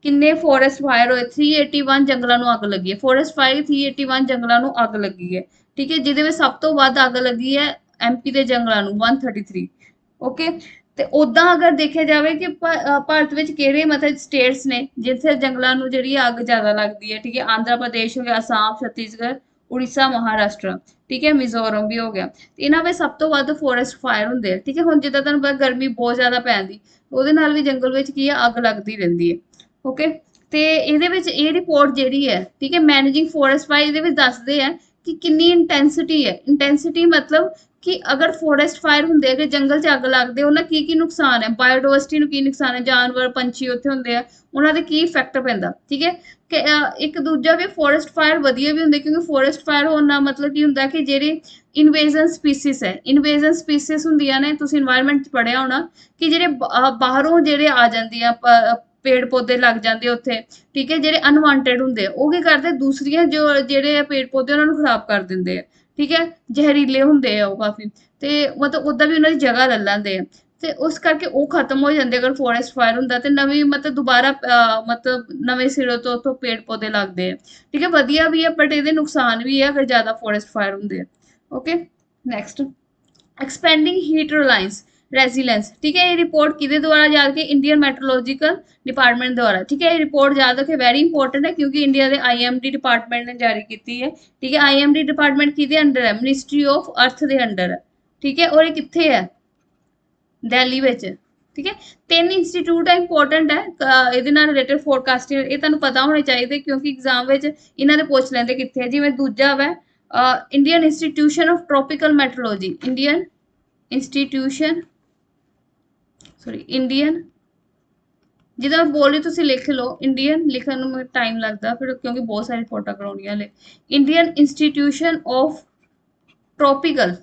ਕਿੰਨੇ ਫੋਰੈਸਟ ਫਾਇਰ ਹੋਏ? 381 ਜੰਗਲਾਂ ਨੂੰ ਅੱਗ ਲੱਗੀ ਹੈ। ਫੋਰੈਸਟ ਫਾਇਰ 381 ਜੰਗਲਾਂ ਨੂੰ ਅੱਗ ਲੱਗੀ ਹੈ। ਠੀਕ ਹੈ, ਜਿਹਦੇ ਵਿੱਚ ਸਭ ਤੋਂ ਵੱਧ ਅੱਗ ਲੱਗੀ ਹੈ ਐਮਪੀ ਦੇ ਜੰਗਲਾਂ ਨੂੰ 133। ਓਕੇ, ਤੇ ਉਦਾਂ ਅਗਰ ਦੇਖਿਆ ਜਾਵੇ ਕਿ ਭਾਰਤ ਵਿੱਚ ਕਿਹੜੇ ਮਤਲਬ ਸਟੇਟਸ ਨੇ ਜਿੱਥੇ ਜੰਗਲਾਂ ਨੂੰ ਜਿਹੜੀ ਅੱਗ ਜ਼ਿਆਦਾ ਲੱਗਦੀ ਹੈ? ਠੀਕ ਹੈ, ਆਂਧਰਾ ਪ੍ਰਦੇਸ਼ ਹੋ ਗਿਆ, ਅਸਾਮ, ਛੱਤੀਸਗੜ੍ਹ, ਉੜੀਸਾ, ਮਹਾਰਾਸ਼ਟਰ, ਠੀਕ ਹੈ, ਮਿਜ਼ੋਰਮ ਵੀ ਹੋ ਗਿਆ। ਇਹਨਾਂ ਵਿੱਚ ਸਭ ਤੋਂ ਵੱਧ ਫੋਰੈਸਟ ਫਾਇਰ ਹੁੰਦੇ ਆ। ਠੀਕ ਹੈ, ਹੁਣ ਜਿੱਦਾਂ ਤੁਹਾਨੂੰ ਪਤਾ ਗਰਮੀ ਬਹੁਤ ਜ਼ਿਆਦਾ ਪੈਂਦੀ, ਉਹਦੇ ਨਾਲ ਵੀ ਜੰਗਲ ਵਿੱਚ ਕੀ ਹੈ ਅੱਗ ਲੱਗਦੀ ਰਹਿੰਦੀ ਹੈ। ਓਕੇ, ਤੇ ਇਹਦੇ ਵਿੱਚ ਇਹ ਰਿਪੋਰਟ ਜਿਹੜੀ ਹੈ, ਠੀਕ ਹੈ, ਮੈਨੇਜਿੰਗ ਫੋਰੈਸਟ ਫਾਇਰ, ਇਹਦੇ ਵਿੱਚ ਦੱਸਦੇ ਆ ਕਿ ਕਿੰਨੀ ਇੰਟੈਂਸਿਟੀ ਹੈ। ਇੰਟੈਂਸਿਟੀ ਮਤਲਬ ਕਿ ਅਗਰ ਫੋਰੈਸਟ ਫਾਇਰ ਹੁੰਦੇ ਆ ਕਿ ਜੰਗਲ 'ਚ ਅੱਗ ਲੱਗਦੇ, ਉਹਨਾਂ ਕੀ ਕੀ ਨੁਕਸਾਨ ਹੈ, ਬਾਇਓਡਾਇਵਰਸਿਟੀ ਨੂੰ ਕੀ ਨੁਕਸਾਨ ਹੈ, ਜਾਨਵਰ ਪੰਛੀ ਉੱਥੇ ਹੁੰਦੇ ਆ ਉਹਨਾਂ ਦੇ ਕੀ ਇਫੈਕਟ ਪੈਂਦਾ। ਠੀਕ ਹੈ, ਕਿ ਇੱਕ ਦੂਜਾ ਵੀ ਫੋਰੈਸਟ ਫਾਇਰ ਵਧੀਆ ਵੀ ਹੁੰਦੇ ਕਿਉਂਕਿ ਫੋਰੈਸਟ ਫਾਇਰ ਹੋਣ ਨਾਲ ਮਤਲਬ ਕੀ ਹੁੰਦਾ ਕਿ ਜਿਹੜੇ ਇਨਵੇਜ਼ਨ ਸਪੀਸੀਸ ਹੈ, ਇਨਵੇਜ਼ਨ ਸਪੀਸੀਸ ਹੁੰਦੀਆਂ ਨੇ, ਤੁਸੀਂ ਇਨਵਾਇਰਨਮੈਂਟ 'ਚ ਪੜ੍ਹਿਆ ਹੋਣਾ ਕਿ ਜਿਹੜੇ ਬਾਹਰੋਂ ਜਿਹੜੇ ਆ ਜਾਂਦੀਆਂ ਪੇੜ ਪੌਦੇ ਲੱਗ ਜਾਂਦੇ ਉੱਥੇ। ਠੀਕ ਹੈ, ਜਿਹੜੇ ਅਨਵਾਂਟਡ ਹੁੰਦੇ ਆ ਉਹ ਕੀ ਕਰਦੇ? ਦੂਸਰੀਆਂ ਜੋ ਜਿਹੜੇ ਪੇੜ ਪੌਦੇ ਉਹਨਾਂ ਨੂੰ ਖਰਾਬ ਕਰ ਦਿੰਦੇ ਆ। ਠੀਕ ਹੈ, ਜ਼ਹਿਰੀਲੇ ਹੁੰਦੇ ਆ ਉਹ ਕਾਫੀ, ਤੇ ਮਤਲਬ ਉੱਦਾਂ ਵੀ ਉਹਨਾਂ ਦੀ ਜਗ੍ਹਾ ਲੈ ਲੈਂਦੇ ਆ, ਤੇ ਉਸ ਕਰਕੇ ਉਹ ਖਤਮ ਹੋ ਜਾਂਦੇ ਅਗਰ ਫੋਰੈਸਟ ਫਾਇਰ ਹੁੰਦਾ ਤੇ ਨਵੀਂ ਮਤਲਬ ਦੁਬਾਰਾ ਮਤਲਬ ਨਵੇਂ ਸਿਰੇ ਤੋਂ ਉੱਥੋਂ ਪੇੜ ਪੌਦੇ ਲੱਗਦੇ ਆ। ਠੀਕ ਹੈ, ਵਧੀਆ ਵੀ ਹੈ ਬਟ ਇਹਦੇ ਨੁਕਸਾਨ ਵੀ ਹੈ ਅਗਰ ਜ਼ਿਆਦਾ ਫੋਰੈਸਟ ਫਾਇਰ ਹੁੰਦੇ ਆ। Okay, next expanding heat reliance resilience. ਠੀਕ ਹੈ, ਇਹ ਰਿਪੋਰਟ ਕਿਹਦੇ ਦੁਆਰਾ ਯਾਦ ਕਿ ਇੰਡੀਅਨ ਮੈਟਰੋਲੋਜੀਕਲ ਡਿਪਾਰਟਮੈਂਟ ਦੁਆਰਾ। ਠੀਕ ਹੈ, ਇਹ ਰਿਪੋਰਟ ਯਾਦ ਰੱਖੇ, ਵੈਰੀ ਇੰਪੋਰਟੈਂਟ ਹੈ ਕਿਉਂਕਿ ਇੰਡੀਆ ਦੇ ਆਈਐਮਡੀ ਡਿਪਾਰਟਮੈਂਟ ਨੇ ਜਾਰੀ ਕੀਤੀ ਹੈ। ਠੀਕ ਹੈ, ਆਈਐਮਡੀ ਡਿਪਾਰਟਮੈਂਟ ਕਿਹਦੇ ਅੰਡਰ ਹੈ? ਮਿਨਿਸਟਰੀ ਆਫ ਅਰਥ ਦੇ ਅੰਡਰ ਹੈ। ਠੀਕ ਹੈ, ਔਰ ਇਹ ਕਿੱਥੇ ਹੈ? ਦਿੱਲੀ ਵਿੱਚ। ਠੀਕ ਹੈ, 3 ਇੰਸਟੀਚਿਊਟ ਹੈ ਇੰਪੋਰਟੈਂਟ ਹੈ ਇਹਦੇ ਨਾਲ ਰਿਲੇਟਡ ਫੋਰਕਾਸਟਿੰਗ, ਇਹ ਤੁਹਾਨੂੰ ਪਤਾ ਹੋਣੇ ਚਾਹੀਦੇ ਕਿਉਂਕਿ ਐਗਜ਼ਾਮ ਵਿੱਚ ਇਹਨਾਂ ਦੇ ਪੁੱਛ ਲੈਂਦੇ ਕਿੱਥੇ ਹੈ। ਜਿਵੇਂ ਦੂਜਾ ਵਾ Indian institution of tropical meteorology, Indian institution Indian, ਜਿੱਦਾਂ ਮੈਂ ਬੋਲ ਰਹੀ ਤੁਸੀਂ ਲਿਖ ਲਓ, ਇੰਡੀਅਨ ਲਿਖਣ ਨੂੰ ਮੈਨੂੰ ਟਾਈਮ ਲੱਗਦਾ ਫਿਰ ਕਿਉਂਕਿ ਬਹੁਤ ਸਾਰੀ ਫੋਟੋ ਕਰਾਉਣੀਆਂ ਨੇ। Indian institution of tropical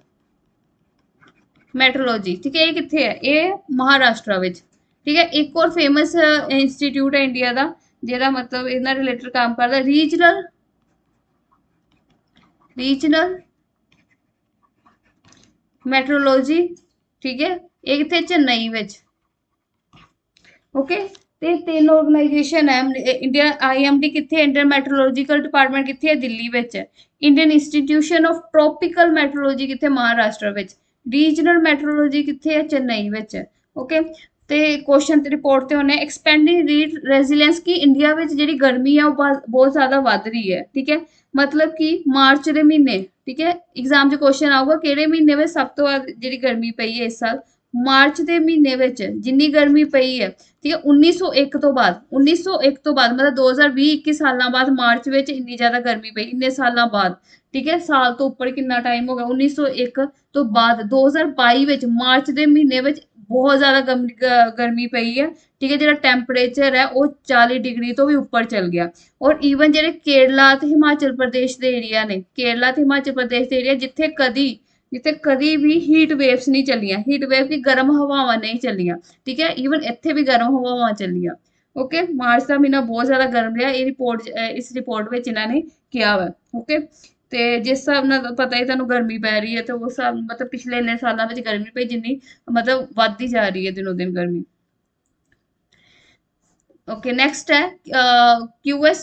meteorology. ਠੀਕ ਹੈ, ਇਹ ਕਿੱਥੇ ਹੈ? ਇਹ ਮਹਾਰਾਸ਼ਟਰ ਵਿੱਚ। ठीक है। एक और फेमस इंस्टीट्यूट है इंडिया का जेदा मतलब इन्ना रिलेटेड काम करता, रीजनल मैट्रोलॉजी, ठीक है, एक थे चेन्नई विच। ओके, ते तीन ऑर्गेनाइजेशन है। इंडिया आईएमडी किथे है, इंडियन मेट्रोलॉजिकल डिपार्टमेंट किथे है, दिल्ली विच है। Indian institution of tropical metrology किथे, महाराष्ट्र विच। रीजनल मेट्रोलॉजी किथे है, चेन्नई विच है। ओके, ते क्वेश्चन ते रिपोर्ट ते होने एक्सपेंडिंग रीड रेजिलियंस की इंडिया विच जिहड़ी गर्मी है वो बहुत ज्यादा वध रही है, ठीक है। मतलब कि मार्च दे महीने, ठीक है, एग्जाम च क्वेश्चन आऊगा किहड़े महीने में सब तो वध जिहड़ी गर्मी पई है इस साल, मार्च ਦੇ ਮਹੀਨੇ ਵਿੱਚ ਜਿੰਨੀ ਗਰਮੀ ਪਈ ਹੈ, ਠੀਕ ਹੈ, 1901 ਤੋਂ ਬਾਅਦ, 1901 ਤੋਂ ਬਾਅਦ ਮਤਲਬ 2020 21 ਸਾਲਾਂ ਬਾਅਦ ਮਾਰਚ ਵਿੱਚ ਇੰਨੀ ਜ਼ਿਆਦਾ ਗਰਮੀ ਪਈ, ਇੰਨੇ ਸਾਲਾਂ ਬਾਅਦ, ਠੀਕ ਹੈ, ਸਾਲ ਤੋਂ ਉੱਪਰ ਕਿੰਨਾ ਟਾਈਮ ਹੋ ਗਿਆ, 1901 ਤੋਂ ਬਾਅਦ 2022 ਵਿੱਚ ਮਾਰਚ ਦੇ ਮਹੀਨੇ ਵਿੱਚ ਬਹੁਤ ਜ਼ਿਆਦਾ ਗਰਮੀ ਪਈ ਹੈ, ਠੀਕ ਹੈ, ਜਿਹੜਾ ਟੈਂਪਰੇਚਰ ਹੈ ਉਹ 40 ਡਿਗਰੀ ਤੋਂ ਵੀ ਉੱਪਰ ਚਲ ਗਿਆ। ਔਰ ਈਵਨ ਜਿਹੜੇ ਕੇਰਲਾ ਤੇ ਹਿਮਾਚਲ ਪ੍ਰਦੇਸ਼ ਦੇ ਏਰੀਆ ਨੇ, ਕੇਰਲਾ ਤੇ ਹਿਮਾਚਲ ਪ੍ਰਦੇਸ਼ ਦੇ ਏਰੀਆ ਜਿੱਥੇ ਕਦੀ ਵੀ ਹੀਟ ਵੇਵਸ ਨਹੀਂ ਚੱਲੀਆਂ, ਹੀਟ ਵੇਵ की गर्म हवावां नहीं ਚੱਲੀਆਂ, ठीक है, ਈਵਨ ਇੱਥੇ ਵੀ ਗਰਮ ਹਵਾਵਾਂ ਚੱਲੀਆਂ। ਓਕੇ, ਮਾਰਚ ਦਾ ਮਹੀਨਾ ਬਹੁਤ ਜ਼ਿਆਦਾ ਗਰਮ ਰਿਹਾ, ਇਹ ਰਿਪੋਰਟ ਇਸ ਰਿਪੋਰਟ ਵਿੱਚ ਇਹਨਾਂ ਨੇ ਕਿਹਾ ਵਾ। ਓਕੇ, ਤੇ ਜਿਸ ਹਿਸਾਬ ਨਾਲ ਪਤਾ ਹੀ ਤੁਹਾਨੂੰ ਗਰਮੀ ਪੈ ਰਹੀ ਹੈ ਤੇ ਉਸ ਹਿਸਾਬ ਮਤਲਬ ਪਿਛਲੇ ਇੰਨੇ ਸਾਲਾਂ ਵਿੱਚ ਗਰਮੀ ਪਈ ਜਿੰਨੀ ਮਤਲਬ ਵੱਧਦੀ ਜਾ ਰਹੀ ਹੈ ਦਿਨੋਂ ਦਿਨ ਗਰਮੀ। ओके, नेक्स्ट है क्यूएस,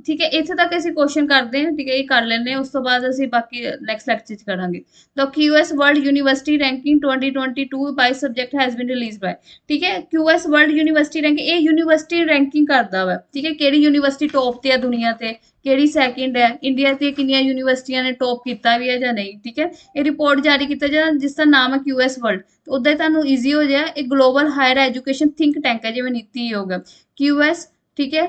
ठीक है, इत्थे तक ਅਸੀਂ क्वेश्चन ਕਰਦੇ ਹਾਂ, ठीक है, ਇਹ ਕਰ ਲੈਂਦੇ ਹਾਂ, ਉਸ ਤੋਂ ਬਾਅਦ ਅਸੀਂ ਬਾਕੀ ਨੈਕਸਟ ਲੈਕਚਰ ਚ ਕਰਾਂਗੇ। तो QS world university ranking 2022 by subject has been release by, ठीक है, क्यूएस वर्ल्ड यूनिवर्सिटी रैंकिंग ਇਹ यूनिवर्सिटी रैंकिंग ਕਰਦਾ ਵਾ, ठीक है, ਕਿਹੜੀ यूनिवर्सिटी टॉप ਤੇ ਹੈ ਦੁਨੀਆ ਤੇ, ਕਿਹੜੀ ਸੈਕਿੰਡ ਹੈ, ਇੰਡੀਆ ਤੇ ਕਿੰਨੀਆਂ ਯੂਨੀਵਰਸਿਟੀਆਂ ਨੇ ਟੌਪ ਕੀਤਾ ਵੀ ਹੈ ਜਾਂ ਨਹੀਂ, ਠੀਕ ਹੈ। ਇਹ ਰਿਪੋਰਟ ਜਾਰੀ ਕੀਤਾ ਜਾਂਦਾ ਜਿਸ ਦਾ ਨਾਮ ਹੈ ਕਿਊਐਸ ਵਰਲਡ, ਉਦਾਂ ਹੀ ਤੁਹਾਨੂੰ ਈਜ਼ੀ ਹੋ ਜਾਏ, ਇਹ global higher education think tank ਹੈ ਜਿਵੇਂ ਨੀਤੀ ਆਯੋਗ ਹੈ, क्यूएस, ठीक है,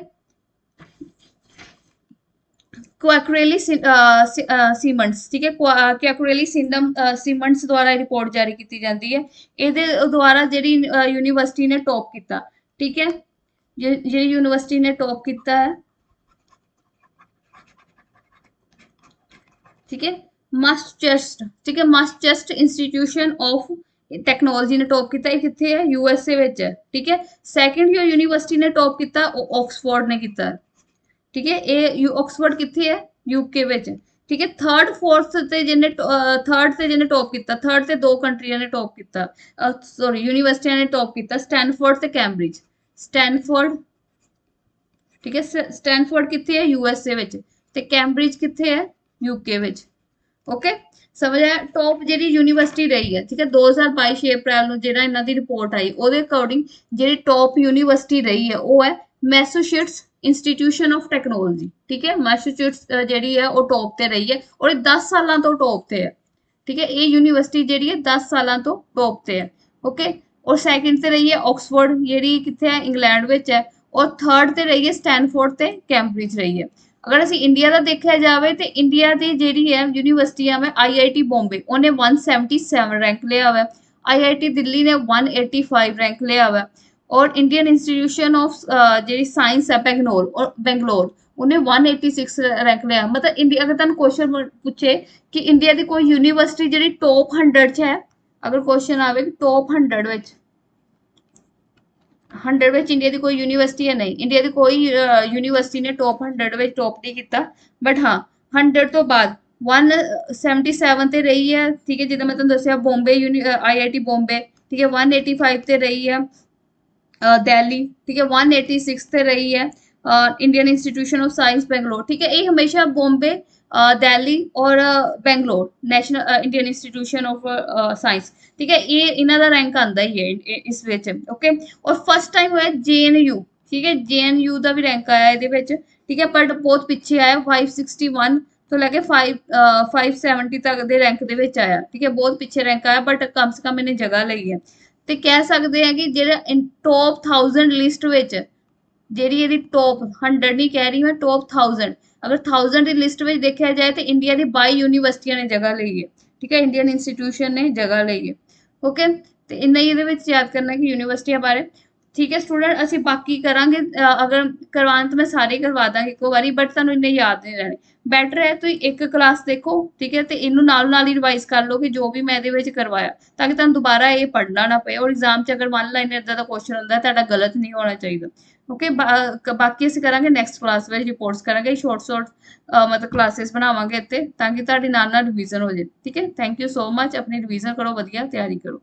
क्वाक्रेली सीमेंट्स, ठीक है, क्वाक्रेली सीमेंट्स द्वारा रिपोर्ट जारी की जाती है, ਇਹਦੇ ਦੁਆਰਾ ਜਿਹੜੀ यूनिवर्सिटी ने टॉप किया, ठीक है, ਜਿਹੜੀ यूनिवर्सिटी ने टॉप किया है, ठीक है, मास्चेस्ट, ठीक है, मास्चेस्ट इंस्टीट्यूशन ऑफ टेक्नोलॉजी ने टॉप किया, कितने है, यूएसए विच है, ठीक है। सैकेंड जो यूनिवर्सिटी ने टॉप किया ऑक्सफोर्ड ने किया, ठीक है, ये ऑक्सफोर्ड कितने है, यूके विच, ठीक है। थर्ड फोर्थ ते जिन्हें थर्ड ते जिन्हें टॉप किया, थर्ड ते दो कंट्रियां ने टॉप किया, सॉरी यूनिवर्सिटियां ने टॉप किया, स्टैनफोर्ड ते कैम्ब्रिज, स्टैनफोर्ड, ठीक है, स्टैनफोर्ड कितने है, यूएसए विच, ते कैम्ब्रिज कितने है, यूके विच। ओके, समझ आया, टॉप जी यूनिवर्सिटी रही है, ठीक है, 2022 6 अप्रैल ਨੂੰ ਜਿਹੜਾ ਇਹਨਾਂ ਦੀ ਰਿਪੋर्ट आई ਉਹਦੇ ਅਕੋਰਡਿੰਗ ਜਿਹੜੀ टॉप यूनिवर्सिटी रही है वो है मैसाचुसेट्स इंस्टीट्यूशन ऑफ टेक्नोलॉजी, ठीक है, मैसाचुसेट्स ਜਿਹੜੀ है वो टॉप ਤੇ रही है और 10 ਸਾਲਾਂ ਤੋਂ टॉप ਤੇ है, ठीक है, ये यूनिवर्सिटी ਜਿਹੜੀ है 10 ਸਾਲਾਂ ਤੋਂ टॉप ਤੇ है। ओके, और सैकेंड ਤੇ ਰਹੀ है ऑक्सफोर्ड ਜਿਹੜੀ ਕਿੱਥੇ ਹੈ, ਇੰਗਲੈਂਡ ਵਿੱਚ ਹੈ, और थर्ड ਤੇ ਰਹੀ है स्टैनफोर्ड ਤੇ कैम्ब्रिज रही है। अगर ਅਸੀਂ इंडिया का देखा जाए तो इंडिया की जी है यूनिवर्सिटियां में IIT बॉम्बे उन्हें 177 रैंक लिया हुआ है, IIT दिल्ली ने 185 रैंक लिया हुआ है, और इंडियन इंस्टीट्यूशन ऑफ जी साइंस है बेंगलोर उन्हें 186 रैंक लिया। मतलब इंडिया अगर तुम क्वेश्चन पूछे कि इंडिया की कोई यूनिवर्सिटी जी टॉप 100 है, अगर क्वेश्चन आए टॉप 100 ਵਿੱਚ ਇੰਡੀਆ ਦੀ ਕੋਈ ਯੂਨੀਵਰਸਿਟੀ ਹੈ, ਨਹੀਂ, ਇੰਡੀਆ ਦੀ ਕੋਈ ਯੂਨੀਵਰਸਿਟੀ ਨੇ ਟੌਪ 100 ਵਿੱਚ ਟੌਪ ਨਹੀਂ ਕੀਤਾ, ਬਟ ਹਾਂ 100 ਤੋਂ ਬਾਅਦ 177 ਤੇ ਰਹੀ ਹੈ, ਠੀਕ ਹੈ, ਜਿੱਦਾਂ ਮੈਂ ਤੁਹਾਨੂੰ ਦੱਸਿਆ ਬੋਂਬੇ IIT ਬੋਂਬੇ, ਠੀਕ ਹੈ, 185 ਤੇ ਰਹੀ ਹੈ, दिल्ली, ठीक है, 186 ਤੇ ਰਹੀ है, Indian institution of science Bangalore, ठीक है, ये हमेशा बॉम्बे दिल्ली और Bangalore national Indian institution of science, ठीक है, ये इन्हों का रैंक आता ही है इस विच। ओके, और फर्स्ट टाइम होया JNU, ठीक है, JNU का भी रैंक आया ये, ठीक है, बट बहुत पिछे आया 561 तो लैके 570 तक के रैंक के आया, ठीक है, बहुत पिछे रैंक आया, बट कम से कम इन्हें जगह ली है। तो कह सकते हैं कि जो टॉप 1000 लिस्ट विच जी टॉप 100 नहीं कह रही मैं, टॉप 1000, अगर 1000 की लिस्ट में देखा जाए तो इंडिया की 22 यूनिवर्सिटियां ने जगह ली है, ठीक है, इंडियन इंस्टीट्यूशन ने जगह ली है। ओके, तो इन्ना ही याद करना कि यूनिवर्सिटियां बारे। ਠੀਕ ਹੈ ਸਟੂਡੈਂਟ, ਅਸੀਂ ਬਾਕੀ ਕਰਾਂਗੇ ਅਗਰ ਕਰਵਾਉਣ ਤਾਂ ਮੈਂ ਸਾਰੇ ਕਰਵਾ ਦਾਂਗੀ ਇੱਕੋ ਵਾਰੀ, ਬਟ ਤੁਹਾਨੂੰ ਇੰਨੇ ਯਾਦ ਨਹੀਂ ਰਹਿਣੇ। ਬੈਟਰ ਹੈ ਤੁਸੀਂ ਇੱਕ ਕਲਾਸ ਦੇਖੋ, ਠੀਕ ਹੈ, ਤੇ ਇਹਨੂੰ ਨਾਲ ਨਾਲ ਹੀ ਰਿਵਾਈਜ਼ ਕਰ ਲਓ ਕਿ ਜੋ ਵੀ ਮੈਂ ਇਹਦੇ ਵਿੱਚ ਕਰਵਾਇਆ, ਤਾਂ ਕਿ ਤੁਹਾਨੂੰ ਦੁਬਾਰਾ ਇਹ ਪੜ੍ਹਨਾ ਨਾ ਪਏ, ਔਰ ਐਗਜ਼ਾਮ 'ਚ ਅਗਰ 1 ਲਾਈਨ ਇੱਦਾਂ ਦਾ ਕੁਐਸਚਨ ਹੁੰਦਾ ਤੁਹਾਡਾ ਗਲਤ ਨਹੀਂ ਹੋਣਾ ਚਾਹੀਦਾ। ਓਕੇ, ਬਾਕੀ ਅਸੀਂ ਕਰਾਂਗੇ ਨੈਕਸਟ ਕਲਾਸ ਵਿੱਚ ਰਿਪੋਰਟਸ ਕਰਾਂਗੇ, ਸ਼ਾਰਟ ਸ਼ਾਰਟ ਮਤਲਬ ਕਲਾਸਿਸ ਬਣਾਵਾਂਗੇ ਇੱਥੇ, ਤਾਂ ਕਿ ਤੁਹਾਡੀ ਨਾਲ ਨਾਲ ਰਿਵੀਜ਼ਨ ਹੋ ਜਾਏ। ਠੀਕ ਹੈ, ਥੈਂਕ ਯੂ ਸੋ ਮਚ, ਆਪਣੀ ਰਿਵੀਜ਼ਨ ਕਰੋ, ਵਧੀਆ ਤਿਆਰੀ ਕਰੋ।